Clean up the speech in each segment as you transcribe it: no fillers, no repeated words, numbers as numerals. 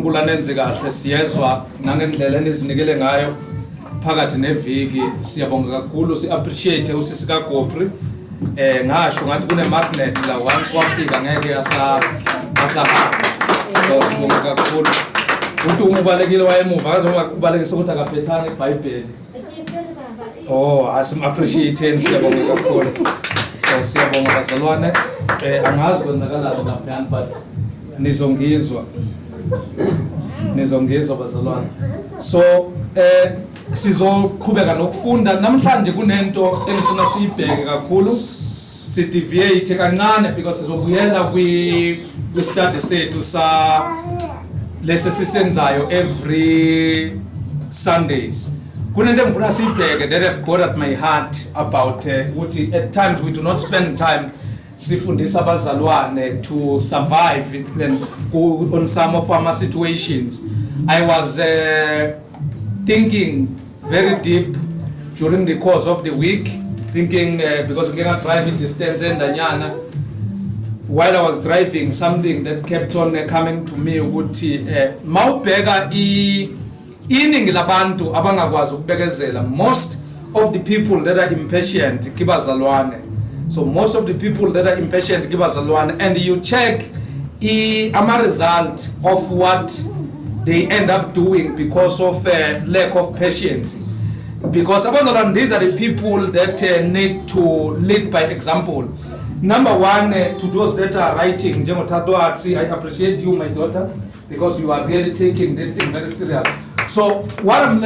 Kulanenze kahle siyezwa nangendlela enizinikele ngayo phakathi neviki siyabonga kakhulu si appreciate usisi ka Gofri ngasho ngathi kune magnet la once wafika ngeke asahamba so sibonga kakhulu umuntu umubalekile wayemuva njengoba kubalekisa ukuthi akaphethanga iBhayibheli asim appreciate siyabonga kakhulu so siyabonga bazalwane angazi kwenzakalani lapha but nizongizwa bazalwane so sizoqhubeka nokufunda namhlanje kunento engifuna siyibheke kakhulu si deviate kancane because sizobuyela kwi study sethu sa lese sisenzayo every Sundays kunento engifuna siyibheke that have bothered my heart about ukuthi at times we do not spend time sifundisa abazalwane to survive on some of our situations. I was thinking very deep during the course of the week, thinking because I'm going to drive in distance and Danyana, while I was driving, something that kept on coming to me ukuthi mawubheka iningi labantu abangakwazi ukubekezela. Most of the people that are impatient kibazalwane. So most of the people that are impatient give us a loan, and you check a result of what they end up doing because of lack of patience. Because these are the people that need to lead by example. Number one, to those that are writing, I appreciate you, my daughter, because you are really taking this thing very serious. So what you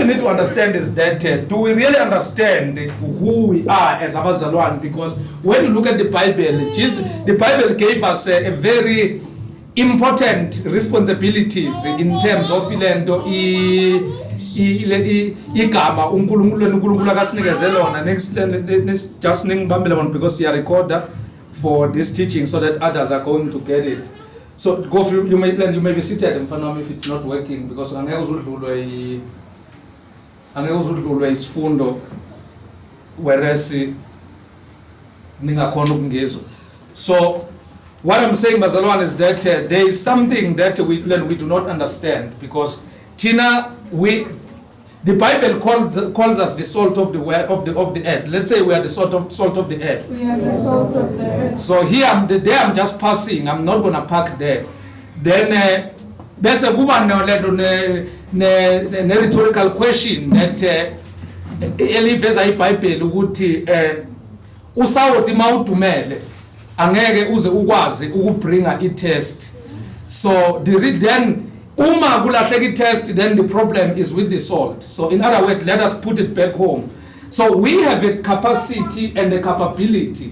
need to understand is that do we really understand who we are as abazalwane? Because when you look at the Bible gave us a very important responsibilities in terms of ilento igama uNkulunkulu akasinikeze lona. Next just ningibambele bona because you are recorder for this teaching so that others are going to get it. So go through, you may be seated in front of me if it's not working because angeke uzudlulwe isifundo whereas ningakhona ukungizwa. So what I'm saying bazalwane is that there is something that we do not understand because the Bible calls us the salt of the earth. Let's say we are the salt of the earth. We are the salt of the earth. So here I'm just passing. I'm not gonna park there. Then there's a woman ne rhetorical question that eliveza iBhayibheli ukuthi usawoti mawudumele angeke uze ukwazi ukubringa itest. So then uma kulahleka itest, then the problem is with the salt. So in other words, let us put it back home. So we have a capacity and a capability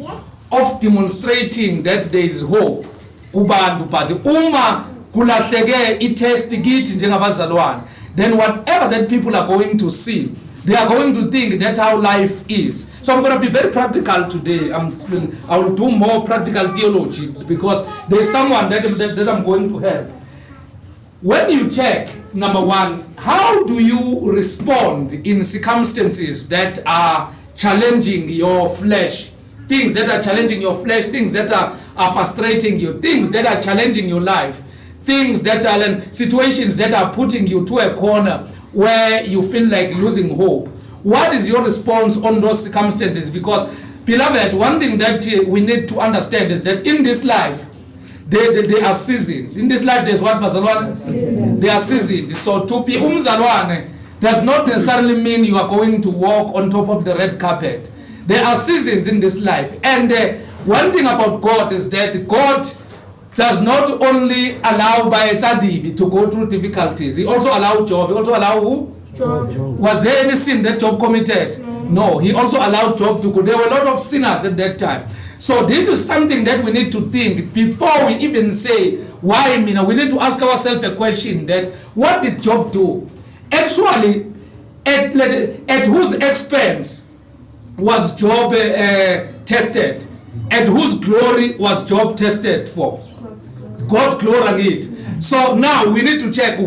of demonstrating that there is hope kubantu, but uma kulahleke itest kithi njengabazalwane, then whatever that people are going to see, they are going to think that's how life is. So I'm going to be very practical today. I will do more practical theology because there is someone that I'm going to help. When you check, number one, how do you respond in circumstances that are challenging your flesh? Things that are challenging your flesh, things that are frustrating you, things that are challenging your life, things that are situations that are putting you to a corner where you feel like losing hope. What is your response on those circumstances? Because, beloved, one thing that we need to understand is that in this life, there are seasons. In this life, there's what, bazalwane? There are seasons. So to be umzalwane does not necessarily mean you are going to walk on top of the red carpet. There are seasons in this life. And one thing about God is that God does not only allow by Tzadibi to go through difficulties. He also allowed Job. He also allowed who? Job. Was there any sin that Job committed? No. He also allowed Job to go. There were a lot of sinners at that time. So this is something that we need to think before we even say why me. We need to ask ourselves a question that what did Job do? Actually, at whose expense was Job tested? At whose glory was Job tested for? God's glory. So now we need to check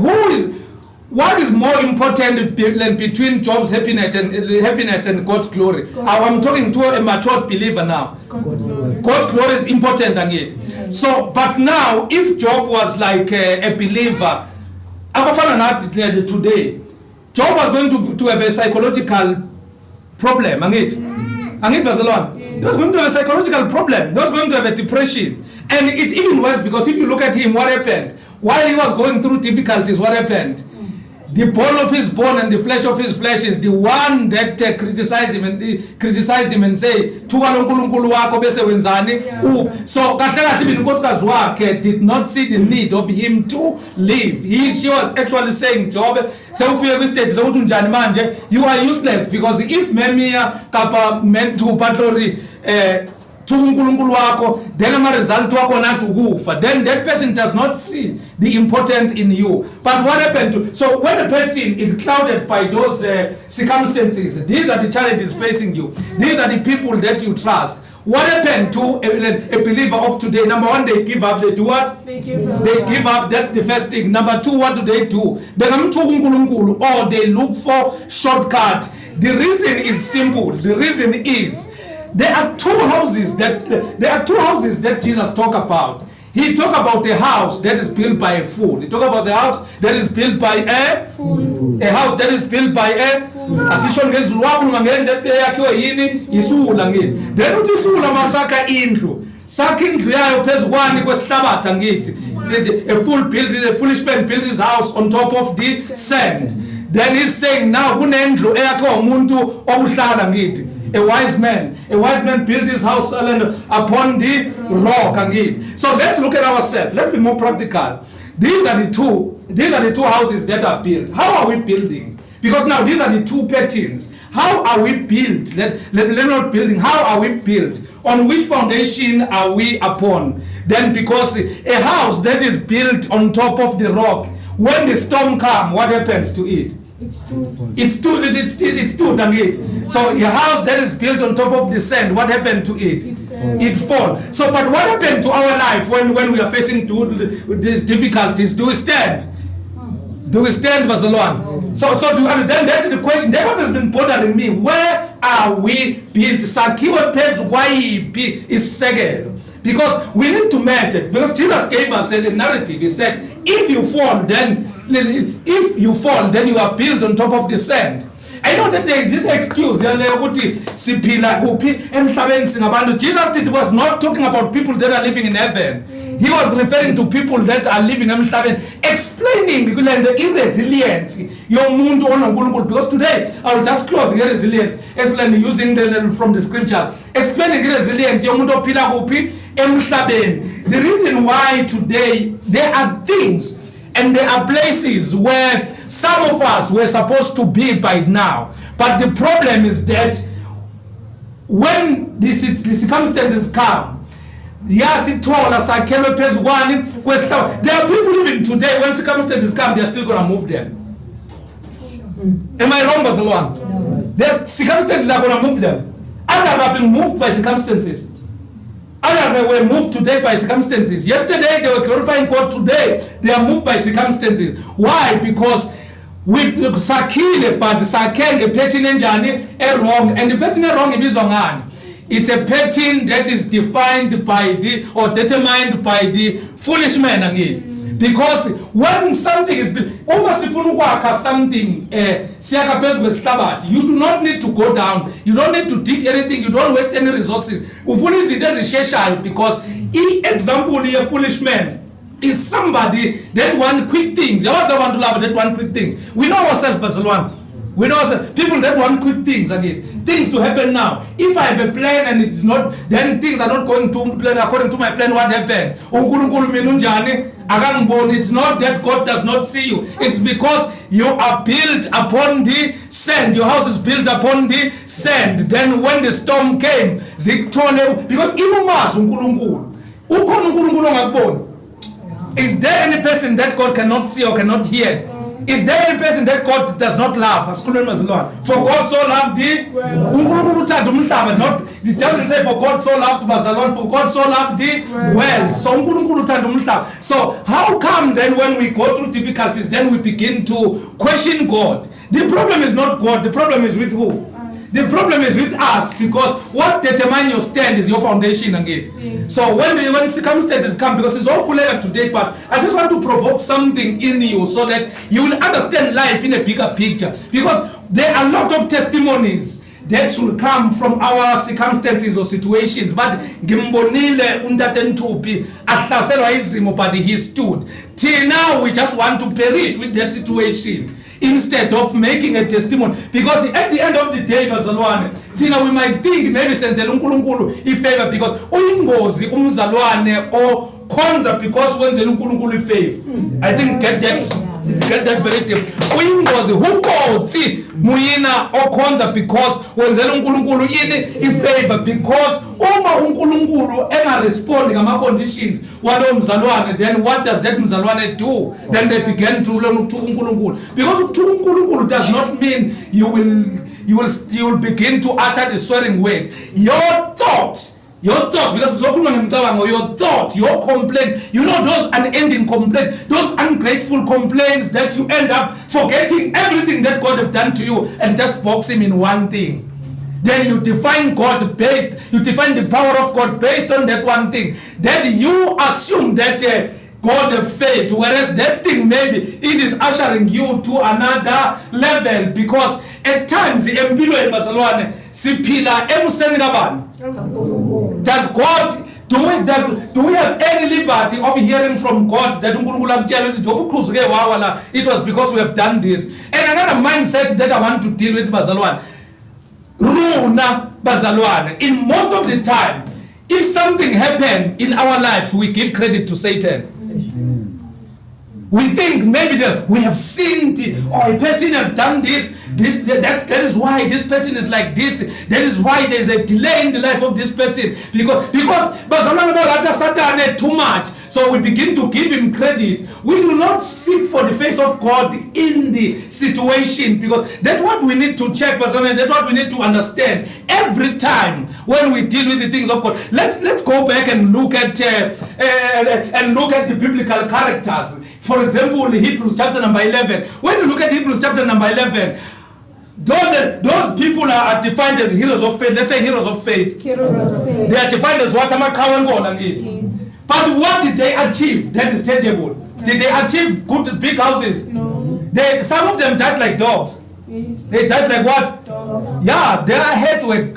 what is more important between Job's happiness and God's glory. I'm talking to a mature believer now. God's glory is important. So, but now, if Job was like a believer, today, Job was going to have a psychological problem. He was going to have a psychological problem. He was going to have a depression. And it's even worse because if you look at him, what happened? While he was going through difficulties, what happened? The bone of his bone and the flesh of his flesh is the one that criticized him and say, so kahle did not see the need of him to live. She was actually saying, Job, you are useless because if memia kapa meant to patlori then then that person does not see the importance in you. But what happened to, so when a person is clouded by those circumstances, these are the challenges facing you, these are the people that you trust. What happened to a believer of today? Number one, they give up. They do what? They give up. That's the first thing. Number two, what do? Or they look for shortcut. The reason is simple. The reason is there are two houses that Jesus talk about. He talk about a house that is built by a fool. He talk about a house that is built by a fool. A house that is built by a asishon ngezulu wakho ngangende yakhiwe yini isula ngini. Then uthi isula masaka indlu. Saka indlu yayo phezukwani kwesihlabatha ngithi. A foolish man built his house on top of the sand. Then he's saying now kunendlu eyakhiwa umuntu obuhlala ngithi. A wise man built his house upon the rock. So let's look at ourselves. Let's be more practical. These are the two houses that are built. How are we building? Because now these are the two patterns. How are we built? Let not building. How are we built? On which foundation are we upon? Then because a house that is built on top of the rock, when the storm comes, what happens to it? It's too dangit. So a house that is built on top of the sand, what happened to it? It fall. So, but what happened to our life when we are facing the difficulties? Do we stand? Do we stand, Barcelona? So then that's the question. That what has been bothering me. Where are we built? Sakiwa place why is second. Because we need to match it. Because Jesus gave us a narrative. He said, if you fall, then you are built on top of the sand. I know that there is this excuse. Jesus was not talking about people that are living in heaven. He was referring to people that are living in heaven, explaining the resilience. Because today I will just close the resilience, explain using from the scriptures, explaining resilience. The reason why today there are things and there are places where some of us were supposed to be by now, but the problem is that when the circumstances come, there are people even today, when circumstances come, they are still going to move them. Am I wrong, Barcelona? No. There's circumstances are going to move them. Others have been moved by circumstances. Others were moved today by circumstances. Yesterday they were glorifying God. Today they are moved by circumstances. Why? Because we sakile, but sakenge pattern enjani wrong, and the pattern wrong is it's a pattern that is defined by or determined by the foolish man. Because when something is something, you do not need to go down, you don't need to dig anything, you don't waste any resources. Because example here, foolish man is somebody that want quick things. You are the one to love that want quick things. We know ourselves, Barcelona. We know ourselves, people that want quick things things to happen now. If I have a plan and it's not, then things are not going to plan according to my plan. What happened? It's not that God does not see you. It's because you are built upon the sand. Your house is built upon the sand. Then when the storm came, because is there any person that God cannot see or cannot hear? Is there any person that God does not love? For God so loved the not, it doesn't say for God so loved Barcelona, for God so loved the world. So how come then when we go through difficulties, then we begin to question God? The problem is not God, the problem is with who? The problem is with us because what determines your stand is your foundation again. So when circumstances come, because it's all clear today, but I just want to provoke something in you so that you will understand life in a bigger picture. Because there are a lot of testimonies that should come from our circumstances or situations, but ngimbonile untate Ntuphi ahlaselwa izimo but he stood. Till now we just want to perish with that situation instead of making a testimony, because at the end of the day bazalwane thina we might think maybe senzela uNkulunkulu ifavor because uyingozi umzalwane okhonza because wenzela uNkulunkulu ifavor. I think get that very deep. Uyingozi hukotsi muyina okhonza because wenzela uNkulunkulu ini ifavor, because uma uNkulunkulu engarespondi ngama conditions walo mzalwane, then what does that mzalwane do? Then they begin to learn ukuthuka uNkulunkulu, because ukuthuka uNkulunkulu does not mean you will begin to utter the swearing word. Your thought, because your thought, your complaint, you know, those unending complaints, those ungrateful complaints that you end up forgetting everything that God have done to you and just box him in one thing. Then you define God based, you define the power of God based on that one thing. That you assume that God have failed, whereas that thing maybe it is ushering you to another level, because at times empilweni bazalwane siphila emuseni kabani. Does God do we have any liberty of hearing from God that uNkulunkulu akutshela ukuthi njengoba uqhuzuke wawa la, it was because we have done this? And another mindset that I want to deal with bazalwane, runa bazalwane, in most of the time if something happened in our lives we give credit to Satan. We think maybe that we have sinned, or a person have done that is why this person is like this. That is why there is a delay in the life of this person, because Satan too much. So we begin to give him credit. We do not seek for the face of God in the situation, because that's what we need to check. That's what we need to understand every time when we deal with the things of God. Let's go back and look at the biblical characters. For example, Hebrews chapter number 11. When you look at Hebrews chapter number 11, those people are defined as heroes of faith. Let's say heroes of faith. They are defined as what? But what did they achieve that is tangible? Did they achieve good big houses? No. Some of them died like dogs. Yes. They died like what? Dogs. Yeah, their heads were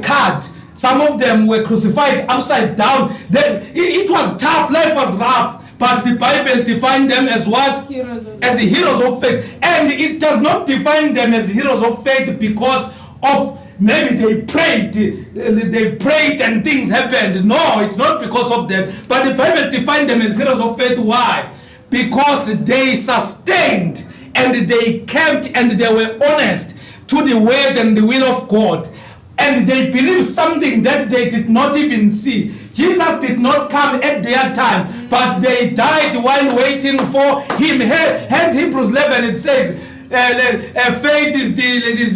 cut. Some of them were crucified upside down. It was tough. Life was rough. But the Bible defined them as what? As the heroes of faith. And it does not define them as heroes of faith because of maybe they prayed and things happened. No, it's not because of them. But the Bible defined them as heroes of faith. Why? Because they sustained and they kept and they were honest to the word and the will of God. And they believed something that they did not even see. Jesus did not come at their time, but they died while waiting for him. Hence Hebrews 11, it says, faith is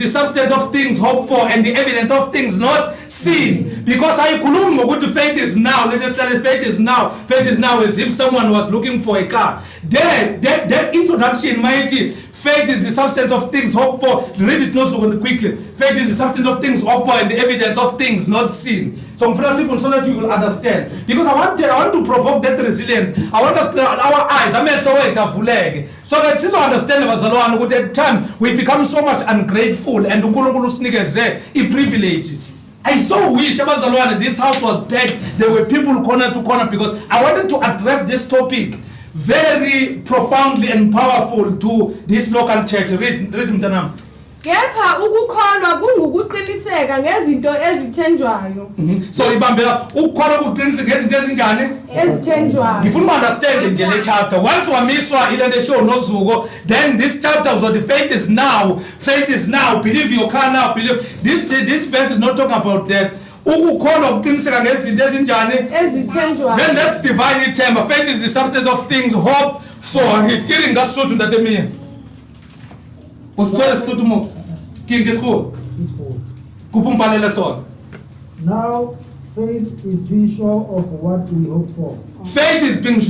the substance of things hoped for and the evidence of things not seen. Because faith is now. Let us tell you, faith is now. Faith is now as if someone was looking for a car. That introduction, mighty. Faith is the substance of things hoped for. Read it also quickly. Faith is the substance of things hoped for and the evidence of things not seen. So so that you will understand. Because I want to provoke that resilience. I want us to our eyes. So that you understand at that time we become so much ungrateful and a privilege. I so wish this house was packed. There were people corner to corner, because I wanted to address this topic very profoundly and powerful to this local church. Read mntanami. Kepha ukukholwa kungukuqiniseka ngezinto ezithenjwayo. So ibambela ukukholwa ukuqiniseka ngezinto ezinjani? Ezithenjwayo. Ngifuna understand nje le chapter. Once wamiswa ile nto show nozuko, then this chapter was the faith is now. Faith is now. Believe your car now. Believe this verse is not talking about that. Ukukholwa ukuqiniseka ngezinto ezinjani? Ezithenjwayo. Then let's divide it term. Faith is the substance of things hoped for. Hearing ngasuthu ndatemia. Usithola sisuthu mo. Kingisku. Kupumpalela sona. Now faith is being sure of what we hope for. Faith is being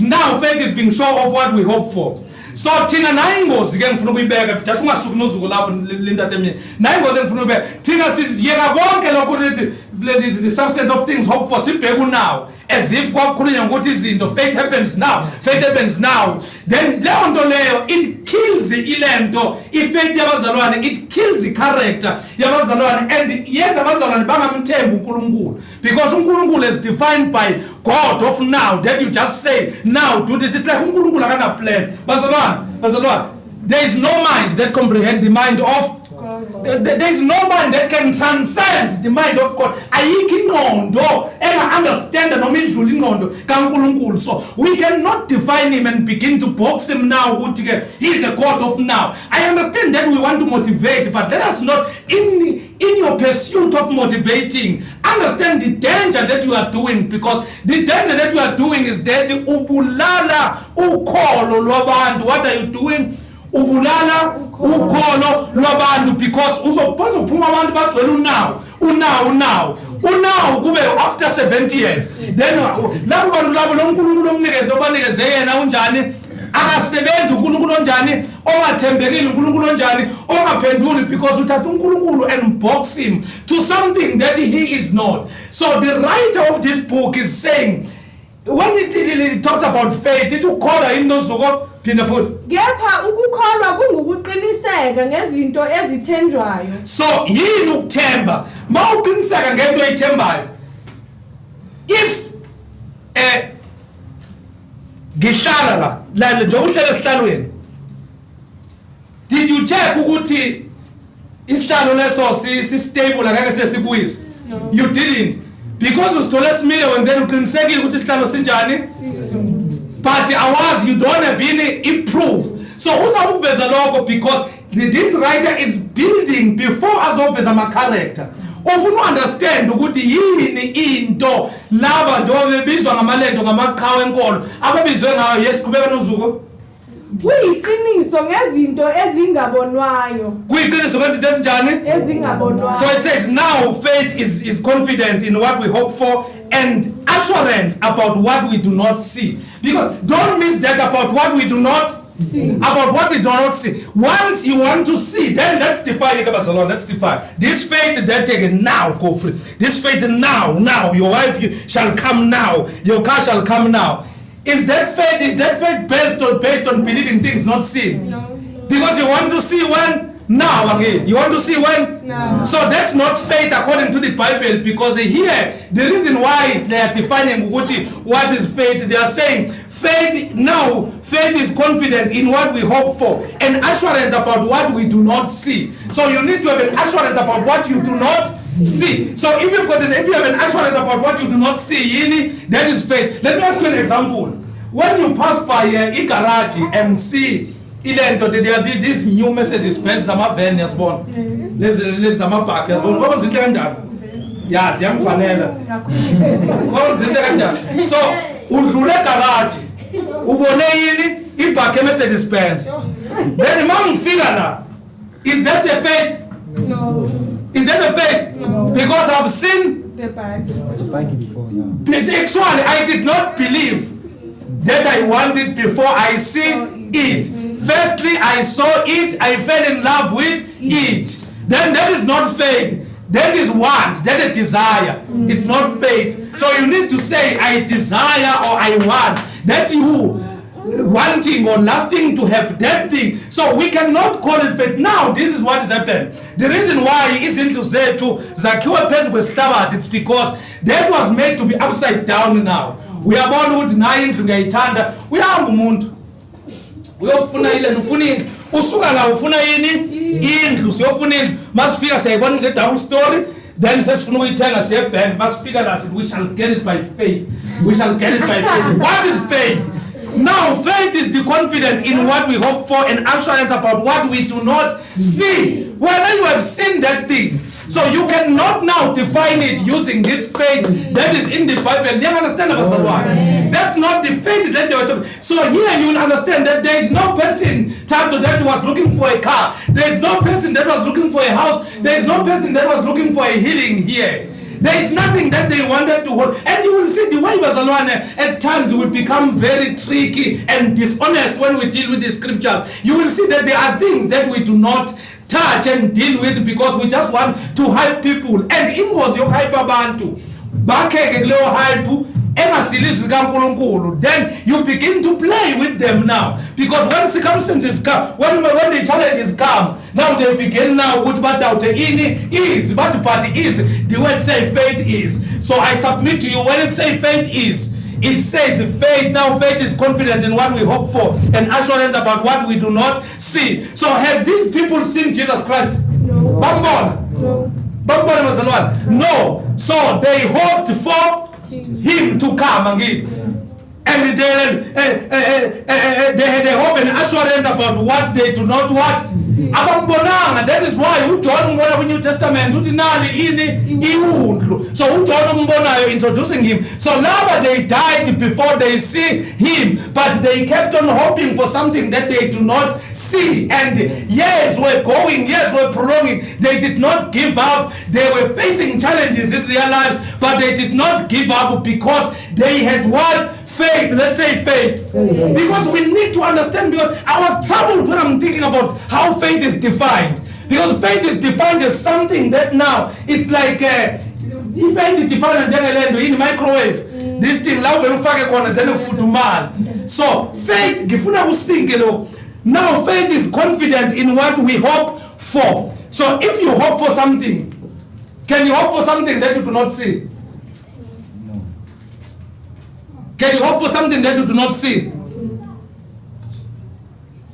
sure of what we hope for. So thina nayo ingozi ke ngifuna ukuyibeka just ungasuki nozuku lapho lintatemini nayo ingozi engifuna ukuyibeka thina siyeka konke lokho the substance of things hope for sibheka now as if kwakukhulunywa ukuthi izinto faith happens now then leyo nto leyo it kills ilento ifaith yabazalwane it kills character yabazalwane and yenza abazalwane bangamthembi uNkulunkulu because uNkulunkulu is defined by God of now that you just say now do this. It's like uNkulunkulu akana plan bazalwane there is no mind that comprehend the mind of there is no mind that can transcend the mind of God. Ayikho ingqondo enga-understand noma idlula ingqondo kaNkulunkulu. So we cannot define him and begin to box him now ukuthi ke he is a God of now. I understand that we want to motivate, but let us not in your pursuit of motivating understand the danger that you are doing, because the danger that you are doing is that ubulala ukholo lwabantu. What are you doing? Ubulala ukholo lwabantu, because uzophuma abantu bagcwele unawo kube after 70 years then labo bantu labo loNkulunkulu omnikeze obanikeze yena unjani akasebenzi uNkulunkulu onjani ongathembekile uNkulunkulu onjani ongaphenduli, because uthatha uNkulunkulu and box him to something that he is not. So the writer of this book is saying when it talks about faith it ukholwa inozuko phinda futhi kepha ukukholwa kungukuqiniseka ngezinto ezithenjwayo. So yini ukuthemba? Mawuqiniseka ngento oyithembayo. If ngihlala la njengoba uhlala esihlalweni, did you check ukuthi isihlalo leso si stable akake sesibuyisa? You didn't, because usithole simile wenzeni uqinisekile ukuthi isihlalo sinjani. But awazi you don't have any proof. So uzakuveza lokho because this writer is building before azoveza ama character. Ufuna understand ukuthi yini into laba nto bebizwa ngamalento ngamaqhawe enkolo ababizwe ngayo. Yes, qhubeka nozuko. Kuyiqiniso ngezinto ezingabonwayo. Kuyiqiniso ngezinto ezinjani? Ezingabonwayo. So it says now faith is confidence in what we hope for and assurance about what we do not see. Because don't miss that about what we do not see. About what we do not see. Once you want to see, then let's define it. Let's define this faith that taken now. Go free. This faith now. Your wife shall come now. Your car shall come now. Is that faith? Is that faith based on believing things not seen? No. Because you want to see when. Now again, you want to see when? No. So that's not faith according to the Bible, because here the reason why they are defining what is faith, they are saying faith is confidence in what we hope for and assurance about what we do not see. So you need to have an assurance about what you do not see. So if you have an assurance about what you do not see, that is faith. Let me ask you an example. When you pass by a garage and see this new Mercedes Benz van yasibona lezi zamabhaki yasibona ngoba zinhle kanjani yazi yamfanela ngoba zinhle kanjani. So udlule garage ubone yini ibhaki Mercedes Benz, then mangifika la, is that a faith? No. Is that a faith? No. Because I've seen The bag. actually I did not believe that I wanted before I see it. Firstly, I saw it, I fell in love with it. Then that is not faith. That is want, that is desire. It's not faith. So you need to say, I desire or I want. That's you wanting or lasting to have that thing. So we cannot call it faith. Now, this is what has happened. The reason why he isn't to say to Zakhiwe phezu kwesitabat, it's because that was made to be upside down now. We are born with 9 ngiyayithanda uyahamba umuntu uyofuna ile ufuna indlu usuka la ufuna yini indlu siyofuna indlu masifika siyayibona le double story then sesifuna ukuyithenga siye bank masifika la we shall get it by faith. We shall get it by faith. What is faith? Now faith is the confidence in what we hope for and assurance about what we do not see. Whether you have seen that thing, so you cannot now define it using this faith that is in the Bible. You understand about that? That's not the faith that they were talking. So here you will understand that there is no person that was looking for a car. There is no person that was looking for a house. There is no person that was looking for a healing here. There is nothing that they wanted to hold. And you will see the way bazalwane at times we become very tricky and dishonest when we deal with the scriptures. You will see that there are things that we do not touch and deal with because we just want to hype people. And ingozi yokuhype abantu bakheke kuleyo hype engasilisi likaNkulunkulu, then you begin to play with them now, because when circumstances come, when the challenges come, now they begin now with what doubt is, what part is, the word say faith is. So I submit to you, when it say faith is, it says faith. Now faith is confidence in what we hope for and assurance about what we do not see. So has these people seen Jesus Christ? No. Bambona? No. Bambona mazalwane? No. So they hoped for him to come again. And they had a hope and assurance about what they do not what. Abambonanga. That is why John in the New Testament so John introducing him. So now they died before they see him, but they kept on hoping for something that they do not see. And years were going, years were prolonging. They did not give up. They were facing challenges in their lives, but they did not give up because they had what? Faith. Let's say faith. Because we need to understand, because I was troubled when I'm thinking about how faith is defined. Because faith is defined as something that now, it's like, faith is defined in microwave. This thing, so faith, now faith is confidence in what we hope for. So if you hope for something, can you hope for something that you do not see? Can you hope for something that you do not see?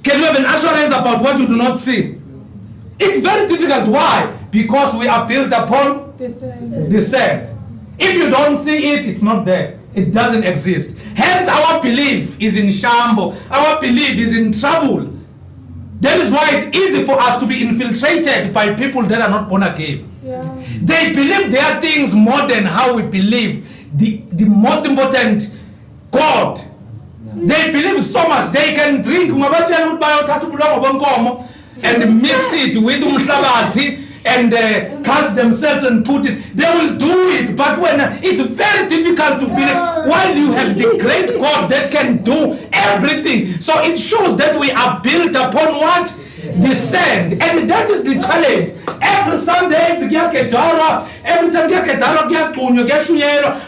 Can you have an assurance about what you do not see? It's very difficult. Why? Because we are built upon the sand. If you don't see it, it's not there. It doesn't exist. Hence our belief is in shambles. Our belief is in trouble. That is why it's easy for us to be infiltrated by people that are not born again. Yeah. They believe their things more than how we believe the most important God. They believe so much. They can drink and mix it with umhlabati and cut themselves and put it. They will do it, but when it's very difficult to believe while you have the great God that can do everything. So it shows that we are built upon what? The sand. And that is the challenge. Every Sunday, every time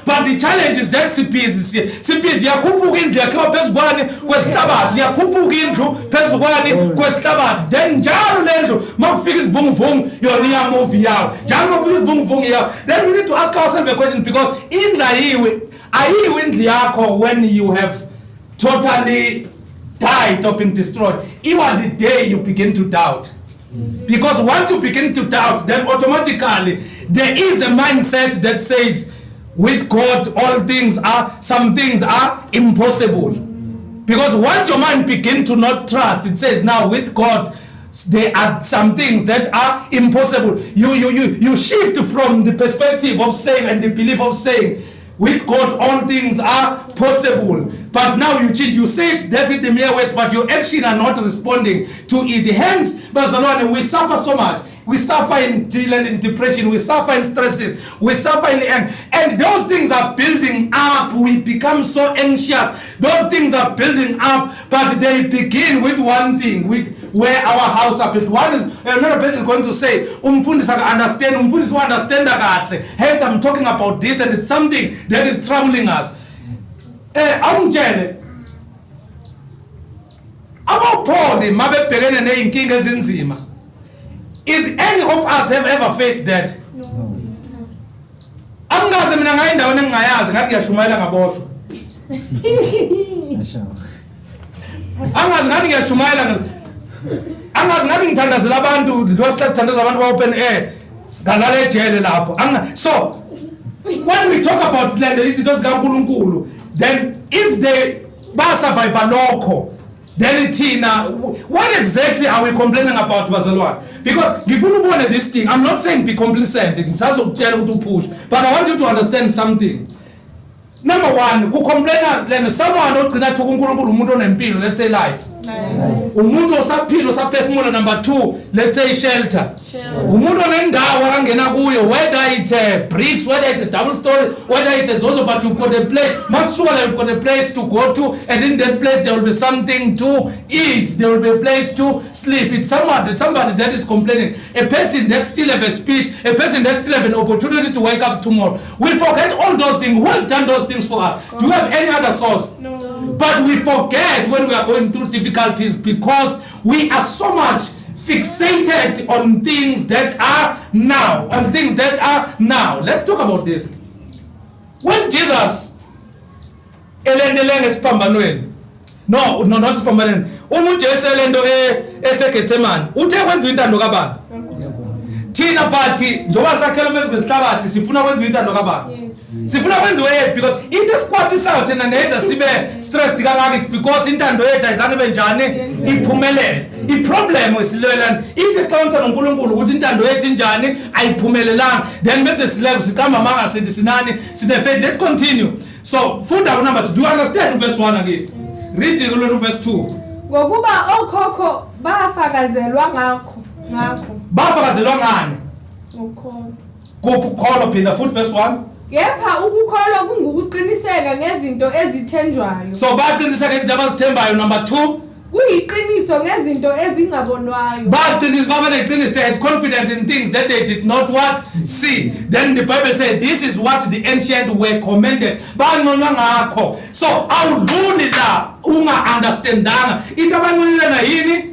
but the challenge is that CPs yakupuka indlu yakhiwa phezukwane kwesihlabathi, yakupuka indlu phezukwane kwesihlabathi. Then njalo lendlu makufika isivunguvungu yona iyamove yawo. Njalo makufika isivunguvungu yawo. Then we need to ask ourselves a question, because indlu ayiwe indlu yakho when you have totally died or been destroyed. Even the day you begin to doubt. Because once you begin to doubt, then automatically there is a mindset that says with God some things are impossible. Because once your mind begins to not trust, it says now with God there are some things that are impossible. You shift from the perspective of saying and the belief of saying with God all things are possible. But now you cheat, you say it that with the mere words, but your action are not responding to it. Hence, Bazalwane, we suffer so much. We suffer in depression, we suffer in stresses, we suffer in and those things are building up. We become so anxious. Those things are building up, but they begin with one thing, with where our house are built. One is another person is going to say, umfundisi understand, umfundisi understand kahle. Hence I'm talking about this, and it's something that is troubling us. Amjele abapholi mabebhekene neyinkinga ezinzima. Is any of us have ever faced that? No. Angaze mina ngayindaweni engingayazi ngathi ngiyashumayela ngaboshwa. Angaze ngathi ngiyashumayela angaze ngathi ngithandazela abantu, ndosithandazela abantu ba open air ngalale ejele lapho. So when we talk about land izinto zikaNkulunkulu, then if they survive lokho, then what exactly are we complaining about, bazalwane? Because if you look at this thing, I'm not saying be complacent, to push, but I want you to understand something. Number one, someone let's say life. umuntu osaphila osaphefumula. Number 2, let's say shelter. Umuntu onendawo angena kuyo, whether it's bricks, whether it's a double story, whether it's a zozo, but you've got a place. Masuala, you've got a place to go to, and in that place there will be something to eat, there will be a place to sleep. It's somebody that is complaining, a person that still have a speech, a person that still have an opportunity to wake up tomorrow. We forget all those things. Who have done those things for us? Do you have any other source? No. But we forget when we are going through difficulties because we are so much fixated on things that are now. Let's talk about this. When Jesus no, not Spambanen. Jesu elendo eseGetsemane. Uthe kwenza intando kabani? Thina party njoba sakhela phezu kwesihlabathi sifuna kwenza intando kabani? Sifuna kwenziwe yethu because into esikwathisayo thina nenza sibe stressed kangaka because intando yethu ayizange benjani iphumelele. Iproblem wesilelana into esikhonza noNkulunkulu ukuthi intando yethu injani ayiphumelelanga, then bese sileke siqamba manga sithi sinani sine faith. Let's continue. So funda ku number 2. Do you understand verse 1 again? Read it verse 2. Ngokuba okhokho bafakazelwa ngakho. Bafakazelwa ngani? Ukukholwa phinda futhi verse 1. Kepha ukukholwa kungukuqiniseka ngezinto ezithenjwayo. So baqiniseka ngezinto abazithembayo. Number 2. Kuyiqiniso ngezinto ezingabonwayo. They had confidence in things that they did not see. Then the Bible said this is what the ancient were commended. So awudluli la unga understandanga into abanconyelana yini.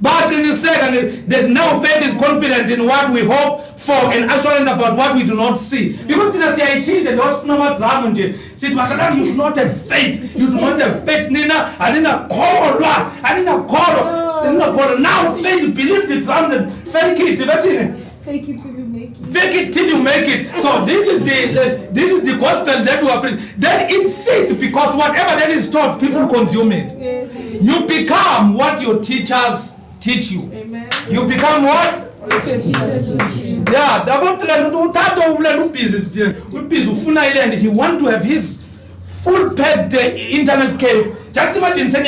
That now faith is confidence in what we hope for and assurance about what we do not see. Because you do not have faith. You do not have faith. Now faith, believe the drums and fake it. Fake it till you make it. Fake it till you make it. So this is the gospel that we are preaching. Then it sits because whatever that is taught, people consume it. Yes. You become what your teachers teach you. Amen. You become what? Yeah, he want to have his full packed internet cave. Just imagine saying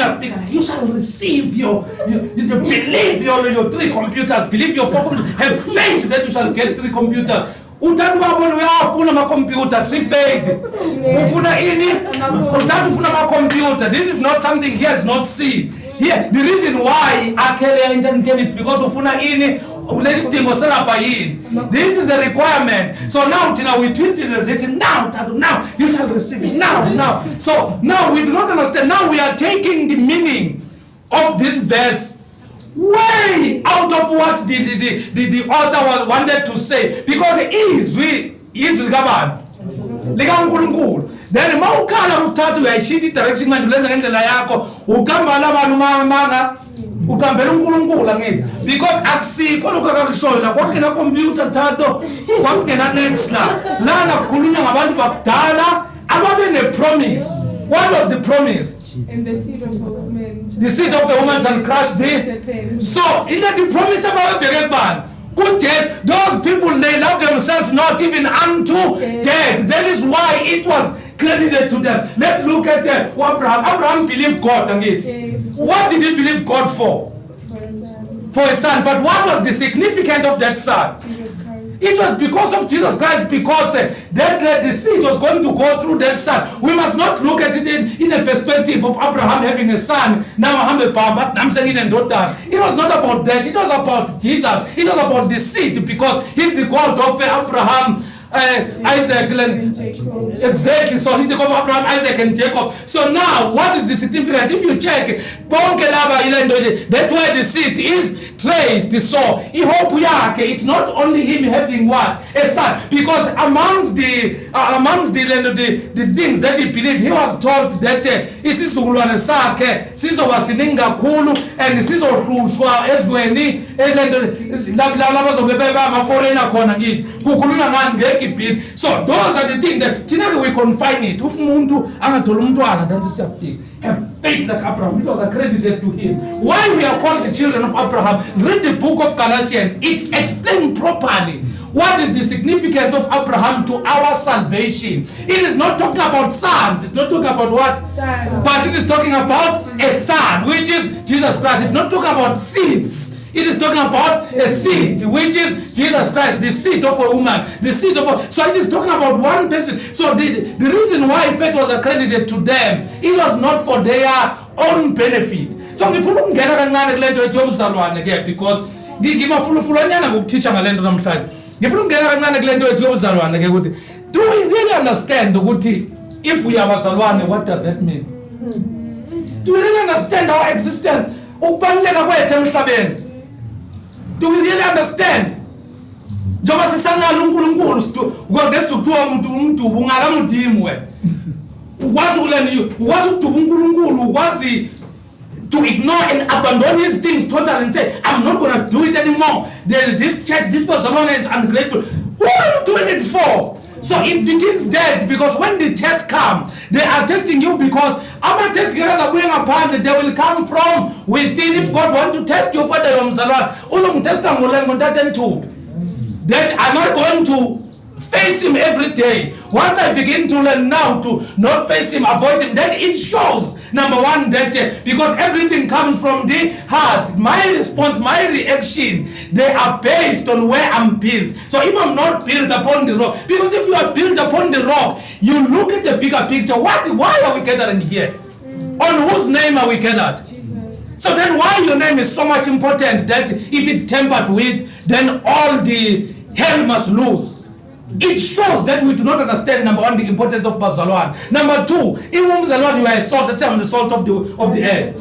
you shall receive your believe your 3 computers, believe your 4 computers, have faith that you shall get 3 computers. Utatu wabona uyafuna ama computer si faith. Ufuna ini? Utatu ufuna ama computer. This is not something he has not seen. Here, the reason why akele internet cave is because ufuna ini this is a requirement. So now we twist it and say now you shall receive it now. So now we do not understand. Now we are taking the meaning of this verse way out of what the author wanted to say, because is likabani likaNkulunkulu. Then mawukhala uthathu uyayishintsha direction manje ulenza ngendlela yakho ukamba labantu manga ukambela uNkulunkulu ngithi because akusikho lokho akakushoyo la kwakungena computer thato kwakungena next lana kukhulunywa ngabantu bakudala ababe ne promise. What was the promise? And the seed of the woman. The seed of the woman shall crush the. So in the promise about the good days, those people, they love themselves not even unto death. That is why it was credited to them. Let's look at Abraham. Abraham believed God. What did he believe God for? For a son. But what was the significance of that son? It was because of Jesus Christ, because that the seed was going to go through that son. We must not look at it in a perspective of Abraham having a son. It was not about that. It was about Jesus. It was about the seed, because he's the God of Abraham, Isaac, and exactly. So he's the God of Abraham, Isaac, and Jacob. So now, what is the significance? If you check, that where the seed is traced. So it's not only him having what? A son, because amongst the things that he believed, he was told that isizukulwane sakhe sizobasiningi kakhulu and sizohlushwa ezweni labazobe bama-foreigner khona kithi kukhulunywa ngani ngeGibhithe. So those are the things that thina we confine it. If umuntu angathola umntwana that siyafika. Have faith like Abraham. It was accredited to him. Why we are called the children of Abraham? Read the book of Galatians. It explains properly what is the significance of Abraham to our salvation? It is not talking about sons. It's not talking about what? Son. But it is talking about a son, which is Jesus Christ. It's not talking about seeds. It is talking about a seed, which is Jesus Christ, the seed of a woman, the seed of a... So it is talking about one person. So the reason why faith was accredited to them, it was not for their own benefit. So ngifuna ukungena kancane kule nto ethi yobuzalwane ke, because ngimafulufulanyana ngokutitsha ngale nto namhlanje. Ngifuna ukungena kancane kule nto ethi yobuzalwane ke ukuthi, do we really understand ukuthi if we are abazalwane, what does that mean? Do we really understand our existence? Ukubaluleka kwethu emhlabeni? Do we really understand? Njoba sisanalo uNkulunkulu ngesukuthiwa umuntu ungakamudimi wena. Ukwazi ukulani, ukwazi ukuduba uNkulunkulu, ukwazi to ignore and abandon his things totally and say, I'm not going to do it anymore. This church, this person is ungrateful. Who are you doing it for? So it begins there, because when the tests come, they are testing you because our test guys are going apart, they will come from within. If God wants to test you for the that I'm not going to face him every day. Once I begin to learn now to not face him, avoid him, then it shows, number one, that because everything comes from the heart, my response, my reaction, they are based on where I'm built. So if I'm not built upon the rock, because if you are built upon the rock, you look at the bigger picture. Why are we gathering here? On whose name are we gathered? Jesus. So then why your name is so much important that if it tampered with, then all the hell must lose. It shows that we do not understand, number one, the importance of Bazalwan. Number two, in Bazalwan you are a salt. Let's say I'm the salt of the earth.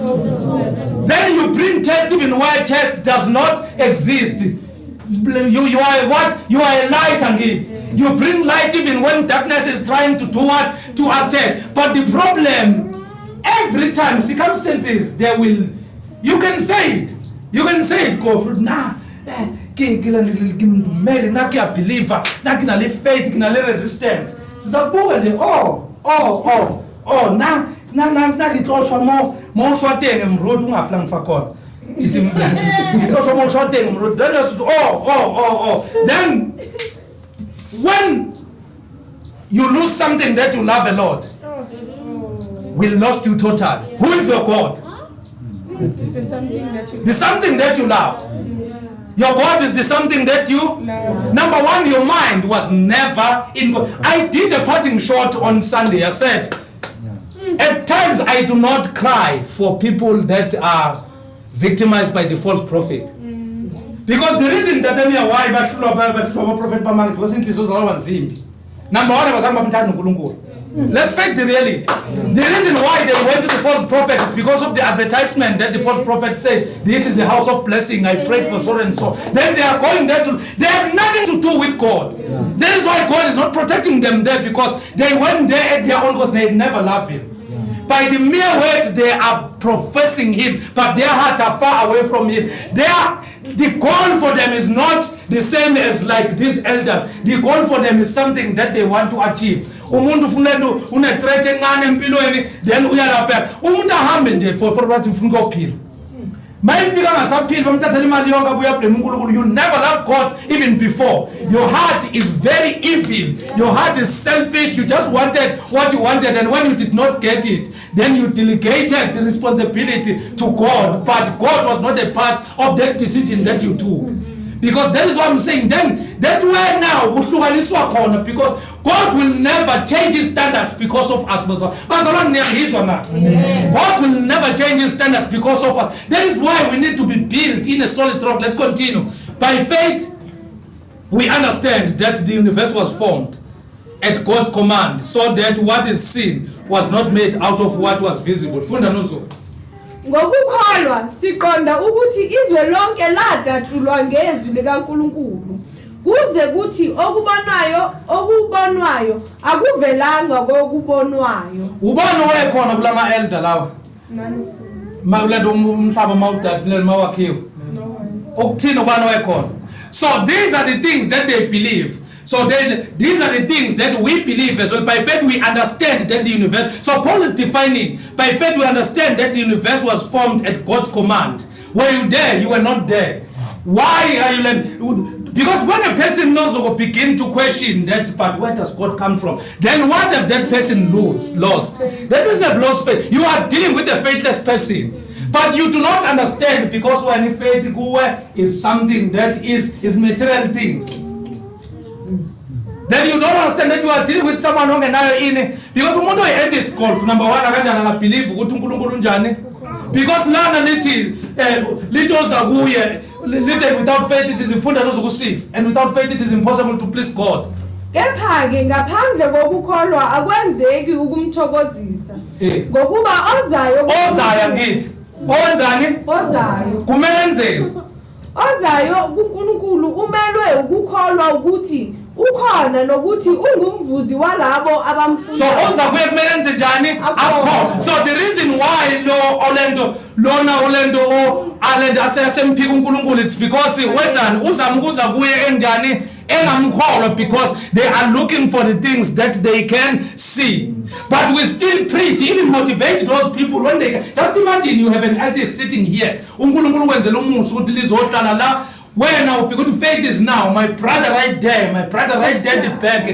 Then you bring test even where test does not exist. You are what? You are a light and it. You bring light even when darkness is trying to do what? To attack. But the problem, every time circumstances, they will, you can say it. You can say it, go for nah. Mary nakia believer nakina le faith kina le resistance sizabuka nje na ngixoshwa mo swatenge emroad ungafla ngifa khona ithi ngixoshwa mo swatenge emroad then then when you lose something that you love a lot, will lost you totally. Who is your God? The something that you love. Your God is the something that you... No. Number one, your mind was never in God. I did a parting shot on Sunday. I said, at times I do not cry for people that are victimized by the false prophet. Because the reason that I'm here, why prophet was simply number one, I was let's face the reality. The reason why they went to the false prophet is because of the advertisement that the false prophet said, this is the house of blessing, I prayed for so and so. Then they are going there they have nothing to do with God. That is why God is not protecting them there, because they went there at their own cost, they never loved him. By the mere words they are professing him, but their hearts are far away from him. The goal for them is not the same as like these elders. The goal for them is something that they want to achieve. Umuntu funendo une threat encane empilweni then uyalapha. Umuntu ahambe nje for what ufuna ukuphila. Mayifika ngasaphila bamthathela imali yonke abuya blame uNkulunkulu. You never love God even before. Your heart is very evil. Your heart is selfish. You just wanted what you wanted, and when you did not get it, then you delegated the responsibility to God. But God was not a part of that decision that you took. Because that is what I'm saying. Then that's where now because God will never change his standard because of us. God will never change his standard because of us. That is why we need to be built in a solid rock. Let's continue. By faith, we understand that the universe was formed at God's command, so that what is seen was not made out of what was visible. Funda nuso. Ngokukholwa siqonda ukuthi izwe lonke ladatshulwa ngezwi likaNkulunkulu kuze kuthi okubonwayo akuvelanga kokubonwayo. Ubani wayekhona kulama elder lawa? Mawulento umhlaba mawudathile mawakhiwe. Ukuthini ubani wayekhona? So these are the things that they believe. So these are the things that we believe as well. By faith we understand that the universe, so Paul is defining, by faith we understand that the universe was formed at God's command. Were you there? You were not there. Why are you learning? Because when a person knows or begin to question that, but where does God come from? Then what have that person lost? That person have lost faith. You are dealing with a faithless person. But you do not understand, because when faith is something that is material things. Then you don't understand that you are dealing with someone who can in, because umuntu at this call, number one, I believe because lana little zaguye, little without faith it is impossible 6, and without faith it is impossible to please God. Kepha-ke ngaphandle kokukholwa akwenzeki ukumthokozisa ngokuba ozayo ngithi owenzani kumele enzeni ozayo kuNkulunkulu umelwe ukukholwa ukuthi ukhona nokuthi ungumvuzi walabo abamfuna. So oza kuye kumele enze njani akho. So the reason why Orlando asemphika uNkulunkulu, it's because wenzani uzama ukuza kuye enjani engamkholwa, because they are looking for the things that they can see. But we still preach, even motivate those people when they just imagine you have an atheist sitting here. uNkulunkulu wenzela umusa ukuthi lizohlala la. Where now, if you go to faith is now, my brother right there at the back,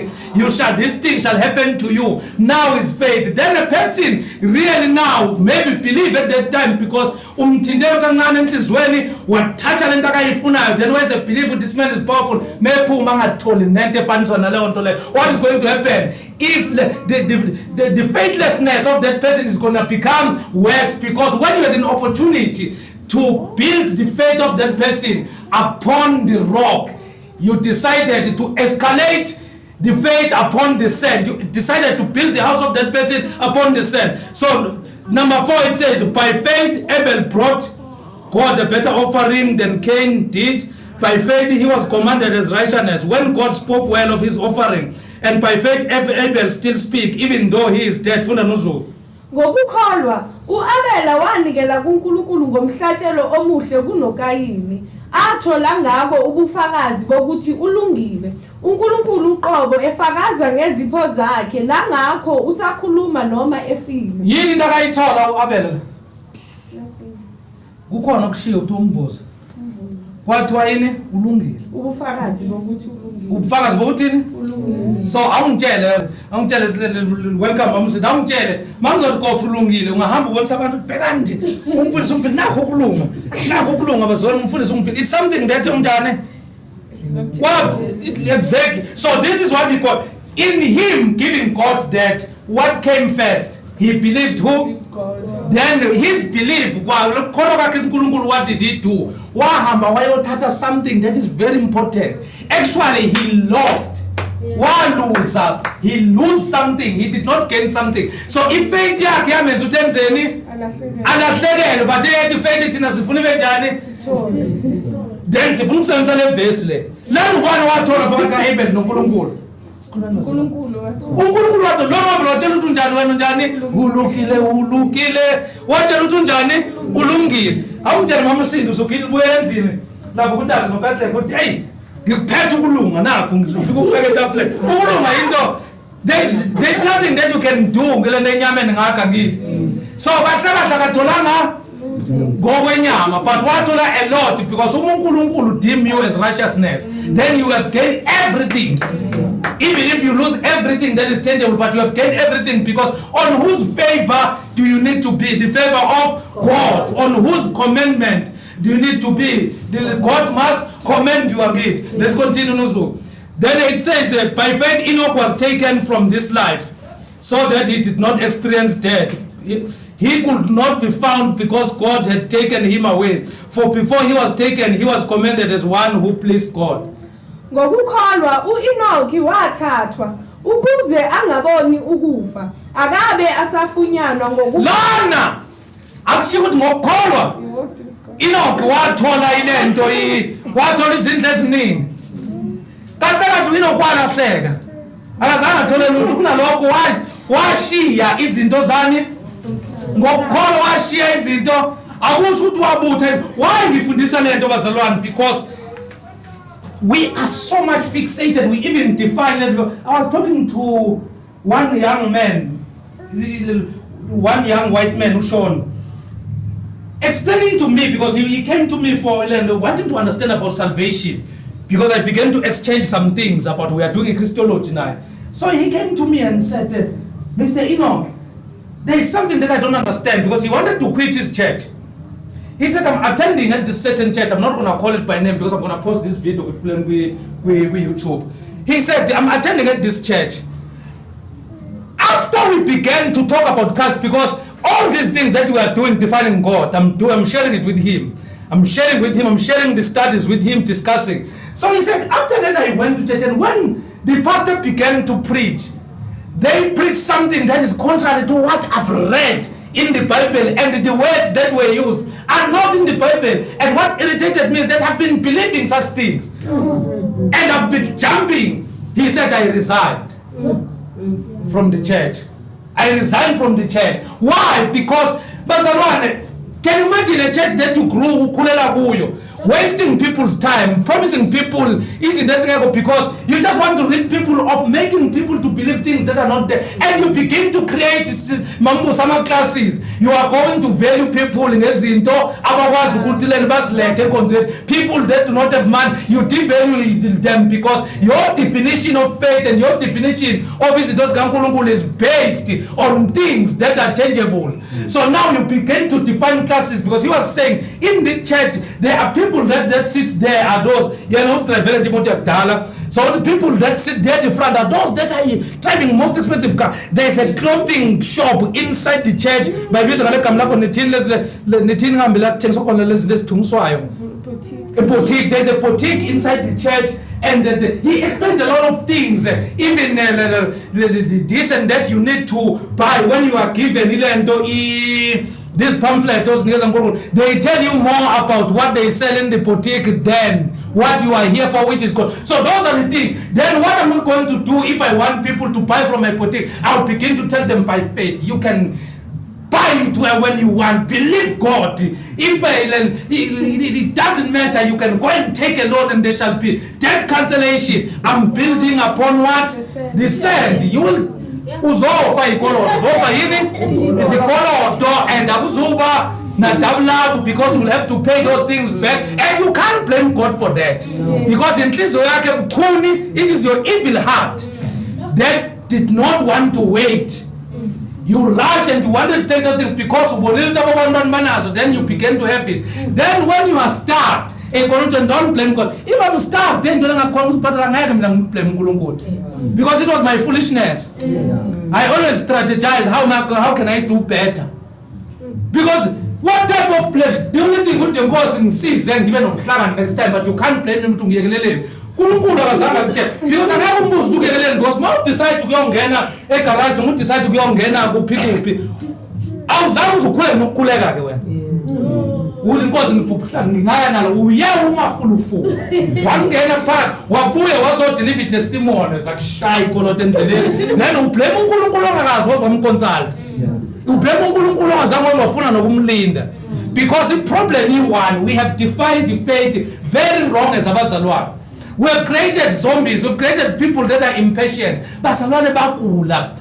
this thing shall happen to you. Now is faith. Then a person really now maybe believe at that time, because umtindelo kancane enhlizweni wathatha lento akayifunayo, then where's a belief this man is powerful, mephuma angatholi nento efaniswa naleyo nto leyo. What is going to happen? If the faithlessness of that person is going to become worse, because when you had an opportunity to build the faith of that person upon the rock, you decided to escalate the faith upon the sand. You decided to build the house of that person upon the sand. So number 4, it says, by faith Abel brought God a better offering than Cain did. By faith he was commanded as righteousness when God spoke well of his offering. And by faith Abel still speak, even though he is dead. Funda nozo. Ngokukholwa uAbela wanikela kuNkulunkulu ngomhlatshelo omuhle kunoKayini, athola ngako ubufakazi bokuthi ulungile. uNkulunkulu uqobo efakaza ngezipho zakhe, nangakho usakhuluma noma efile. Yini into akayithola uAbela? Kukhona okushiya ukuthi umvuzo. Kwathiwa yini? Ulungile. Ubufakazi bokuthi ulungile. Ubufakazi bokuthini? Ulungile. So awungitshele welcome mamsithi, awungitshele mangizokukofa ulungile ungahamba ubonisa abantu bheka nje umfundisi umphili nakho ukulunga bazona umfundisi umphili. It's something that umntane exactly. So this is what he got in him, giving God that. What came first? He believed who? God. Then his belief, what did he do? Wahamba something that is very important. Actually he lost. He lose something, he did not gain something. So if faith yakhe yamenza uthenzeni alahlekele, but faith thina sifuna ibenjani, then sifuna ukusenza le verse le la ngubani wathola phakathi kaAbel noNkulunkulu. uNkulunkulu wathi lo watshela ukuthi unjani wena unjani, ulukile watshela ukuthi unjani ulungile. Awungitshela mama Sindi uzobuya endlini lapho kuthatha ngoBethlehem ukuthi hey ngiphethe ukulunga nakho ngifika ukubeka etafuleni. Ukulunga into, there's nothing that you can do ngile nenyameni ngakha ngithi. So bahlala katholanga ngokwenyama, but wathola a lot, because uNkulunkulu deem you as righteousness, then you have gained everything. Even if you lose everything that is tangible, but you have gained everything, because on whose favor do you need to be? The favor of God. On whose commandment do you need to be? God must commend you again. Let's continue. Then it says, by faith Enoch was taken from this life, so that he did not experience death. He could not be found because God had taken him away. For before he was taken, he was commended as one who pleased God. Ngokukholwa uEnoki wathathwa ukuze angaboni ukufa, akabe asafunyanwa ngokufa. Lana akushiya ukuthi ngokukholwa Enoki wathola ilento wathola izindlu eziningi. Kahle Enoki walahleka, akazange athole lutho kunalokho, washiya izinto zani ngokukholwa, washiya izinto. Akusho ukuthi wabutha. Why ngifundisa lento bazalwane? Because we are so much fixated, we even define it. I was talking to one young man, one young white man, Ushon, explaining to me, because he came to me for wanting to understand about salvation. because I began to exchange some things about we are doing Christology now. So he came to me and said, Mr. Enoch, there is something that I don't understand, because he wanted to quit his church. He said, I'm attending at this certain church. I'm not going to call it by name because I'm going to post this video with YouTube. He said, I'm attending at this church. After we began to talk about Christ, because all these things that we are doing, defining God, I'm sharing it with him. I'm sharing the studies with him, discussing. So he said, after that I went to church, and when the pastor began to preach, they preached something that is contrary to what I've read in the Bible, and the words that were used are not in the Bible. And what irritated me is that I've been believing such things, and I've been jumping. He said, I resigned from the church. I resigned from the church. Why? Because, can you imagine a church that you grew ukulela kuyo, wasting people's time, promising people isn't necessary, because you just want to rid people of making people to believe things that are not there, and you begin to create mambo summer classes. You are going to value people in ezinto abakwazi ukuthi leni basilethe enkonzweni. People that do not have money, you devalue them, because your definition of faith and your definition of izinto zikaNkulunkulu is based on things that are tangible. So now you begin to define classes, because he was saying in the church there are people that sits there are those, so the people that sit there at the front are those that are driving most expensive car. There's a clothing shop inside the church. A boutique. There's a boutique inside the church, and he explained a lot of things, even this and that you need to buy when you are given this pamphlet. They tell you more about what they sell in the boutique than what you are here for, which is good. So those are the things. Then what am I going to do if I want people to buy from my boutique? I'll begin to tell them by faith. You can buy it when you want. Believe God. If it doesn't matter, you can go and take a loan and there shall be debt cancellation. I'm building upon what? The sand. You will uzofa ikolodo. Uzofa yini? Is ikolodo, and akuzuba na double up, because you will have to pay those things back, and you can't blame God for that. Because in Kristo yake mkhuni, it is your evil heart that did not want to wait. You rush and you wanted to take those things because then you begin to have it. Then when you are starved, don't blame God. If I'm starved, then don't blame God. Because it was my foolishness. I always strategize how can I do better. Because what type of blame? The only thing good you go and see and give them next time, but you can't blame him to get because I never moved to get a because not decide to go and get a garage, don't decide to go and get a good people. I was to call no collega. Wouldn't cause in Pupana, we are full of food. One get a part, Wapuya was not delivered testimony, like shy colot and then who blame Kulukulanga was from consult. You blame Kulukulanga as I was full of Linda. Because the problem is one, we have defined the faith very wrong as Abazalwa. We have created zombies, we've created people that are impatient. Basalwane bakula.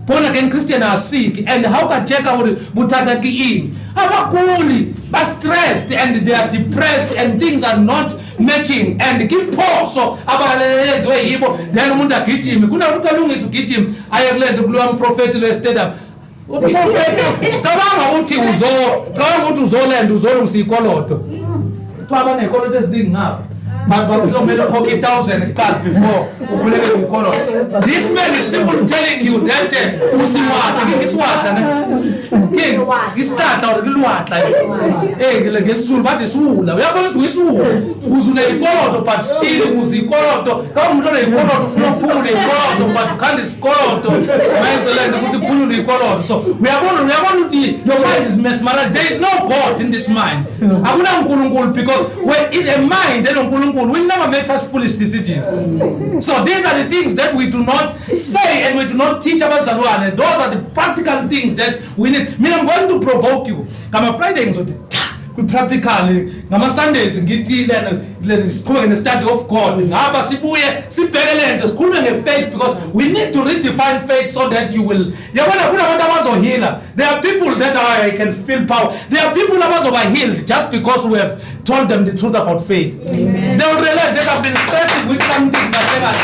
Born again Christians are sick, and how can check out Butata in? Abakuli, but stressed, and they are depressed, and things are not matching. And keep pause so abalelezi way evil. Then Munda Kitchim, Kuna Mutalung is Kitchim. I have let the blue prophet to stay up. Tabama uti uzola and uzolum si koloto. Tabana kolotes didn't have. But you made a 40,000 cut before. This man is simply telling you that is what he start out the what like like a soul, but it's wool. We are going to wool. Who's in a color, but still who's the color to come to a color to flow pool, a color, but can't score to the color. So we are going to your mind is mesmerized. There is no God in this mind. I wouldn't because when in a mind, they don't we never make such foolish decisions. So these are the things that we do not say and we do not teach about Salwan. And those are the practical things that we need. I mean, I'm going to provoke you. Come on, Friday. practically ngama Sundays ngithi le sikhulume nge study of God ngaba sibuye sibheke lento sikhulume nge faith because we need to redefine faith so that you will yabona kunabantu abazoheala. There are people that I can feel power. There are people abazoba healed just because we have told them the truth about faith. Amen. They will realize that I've been stressing with something that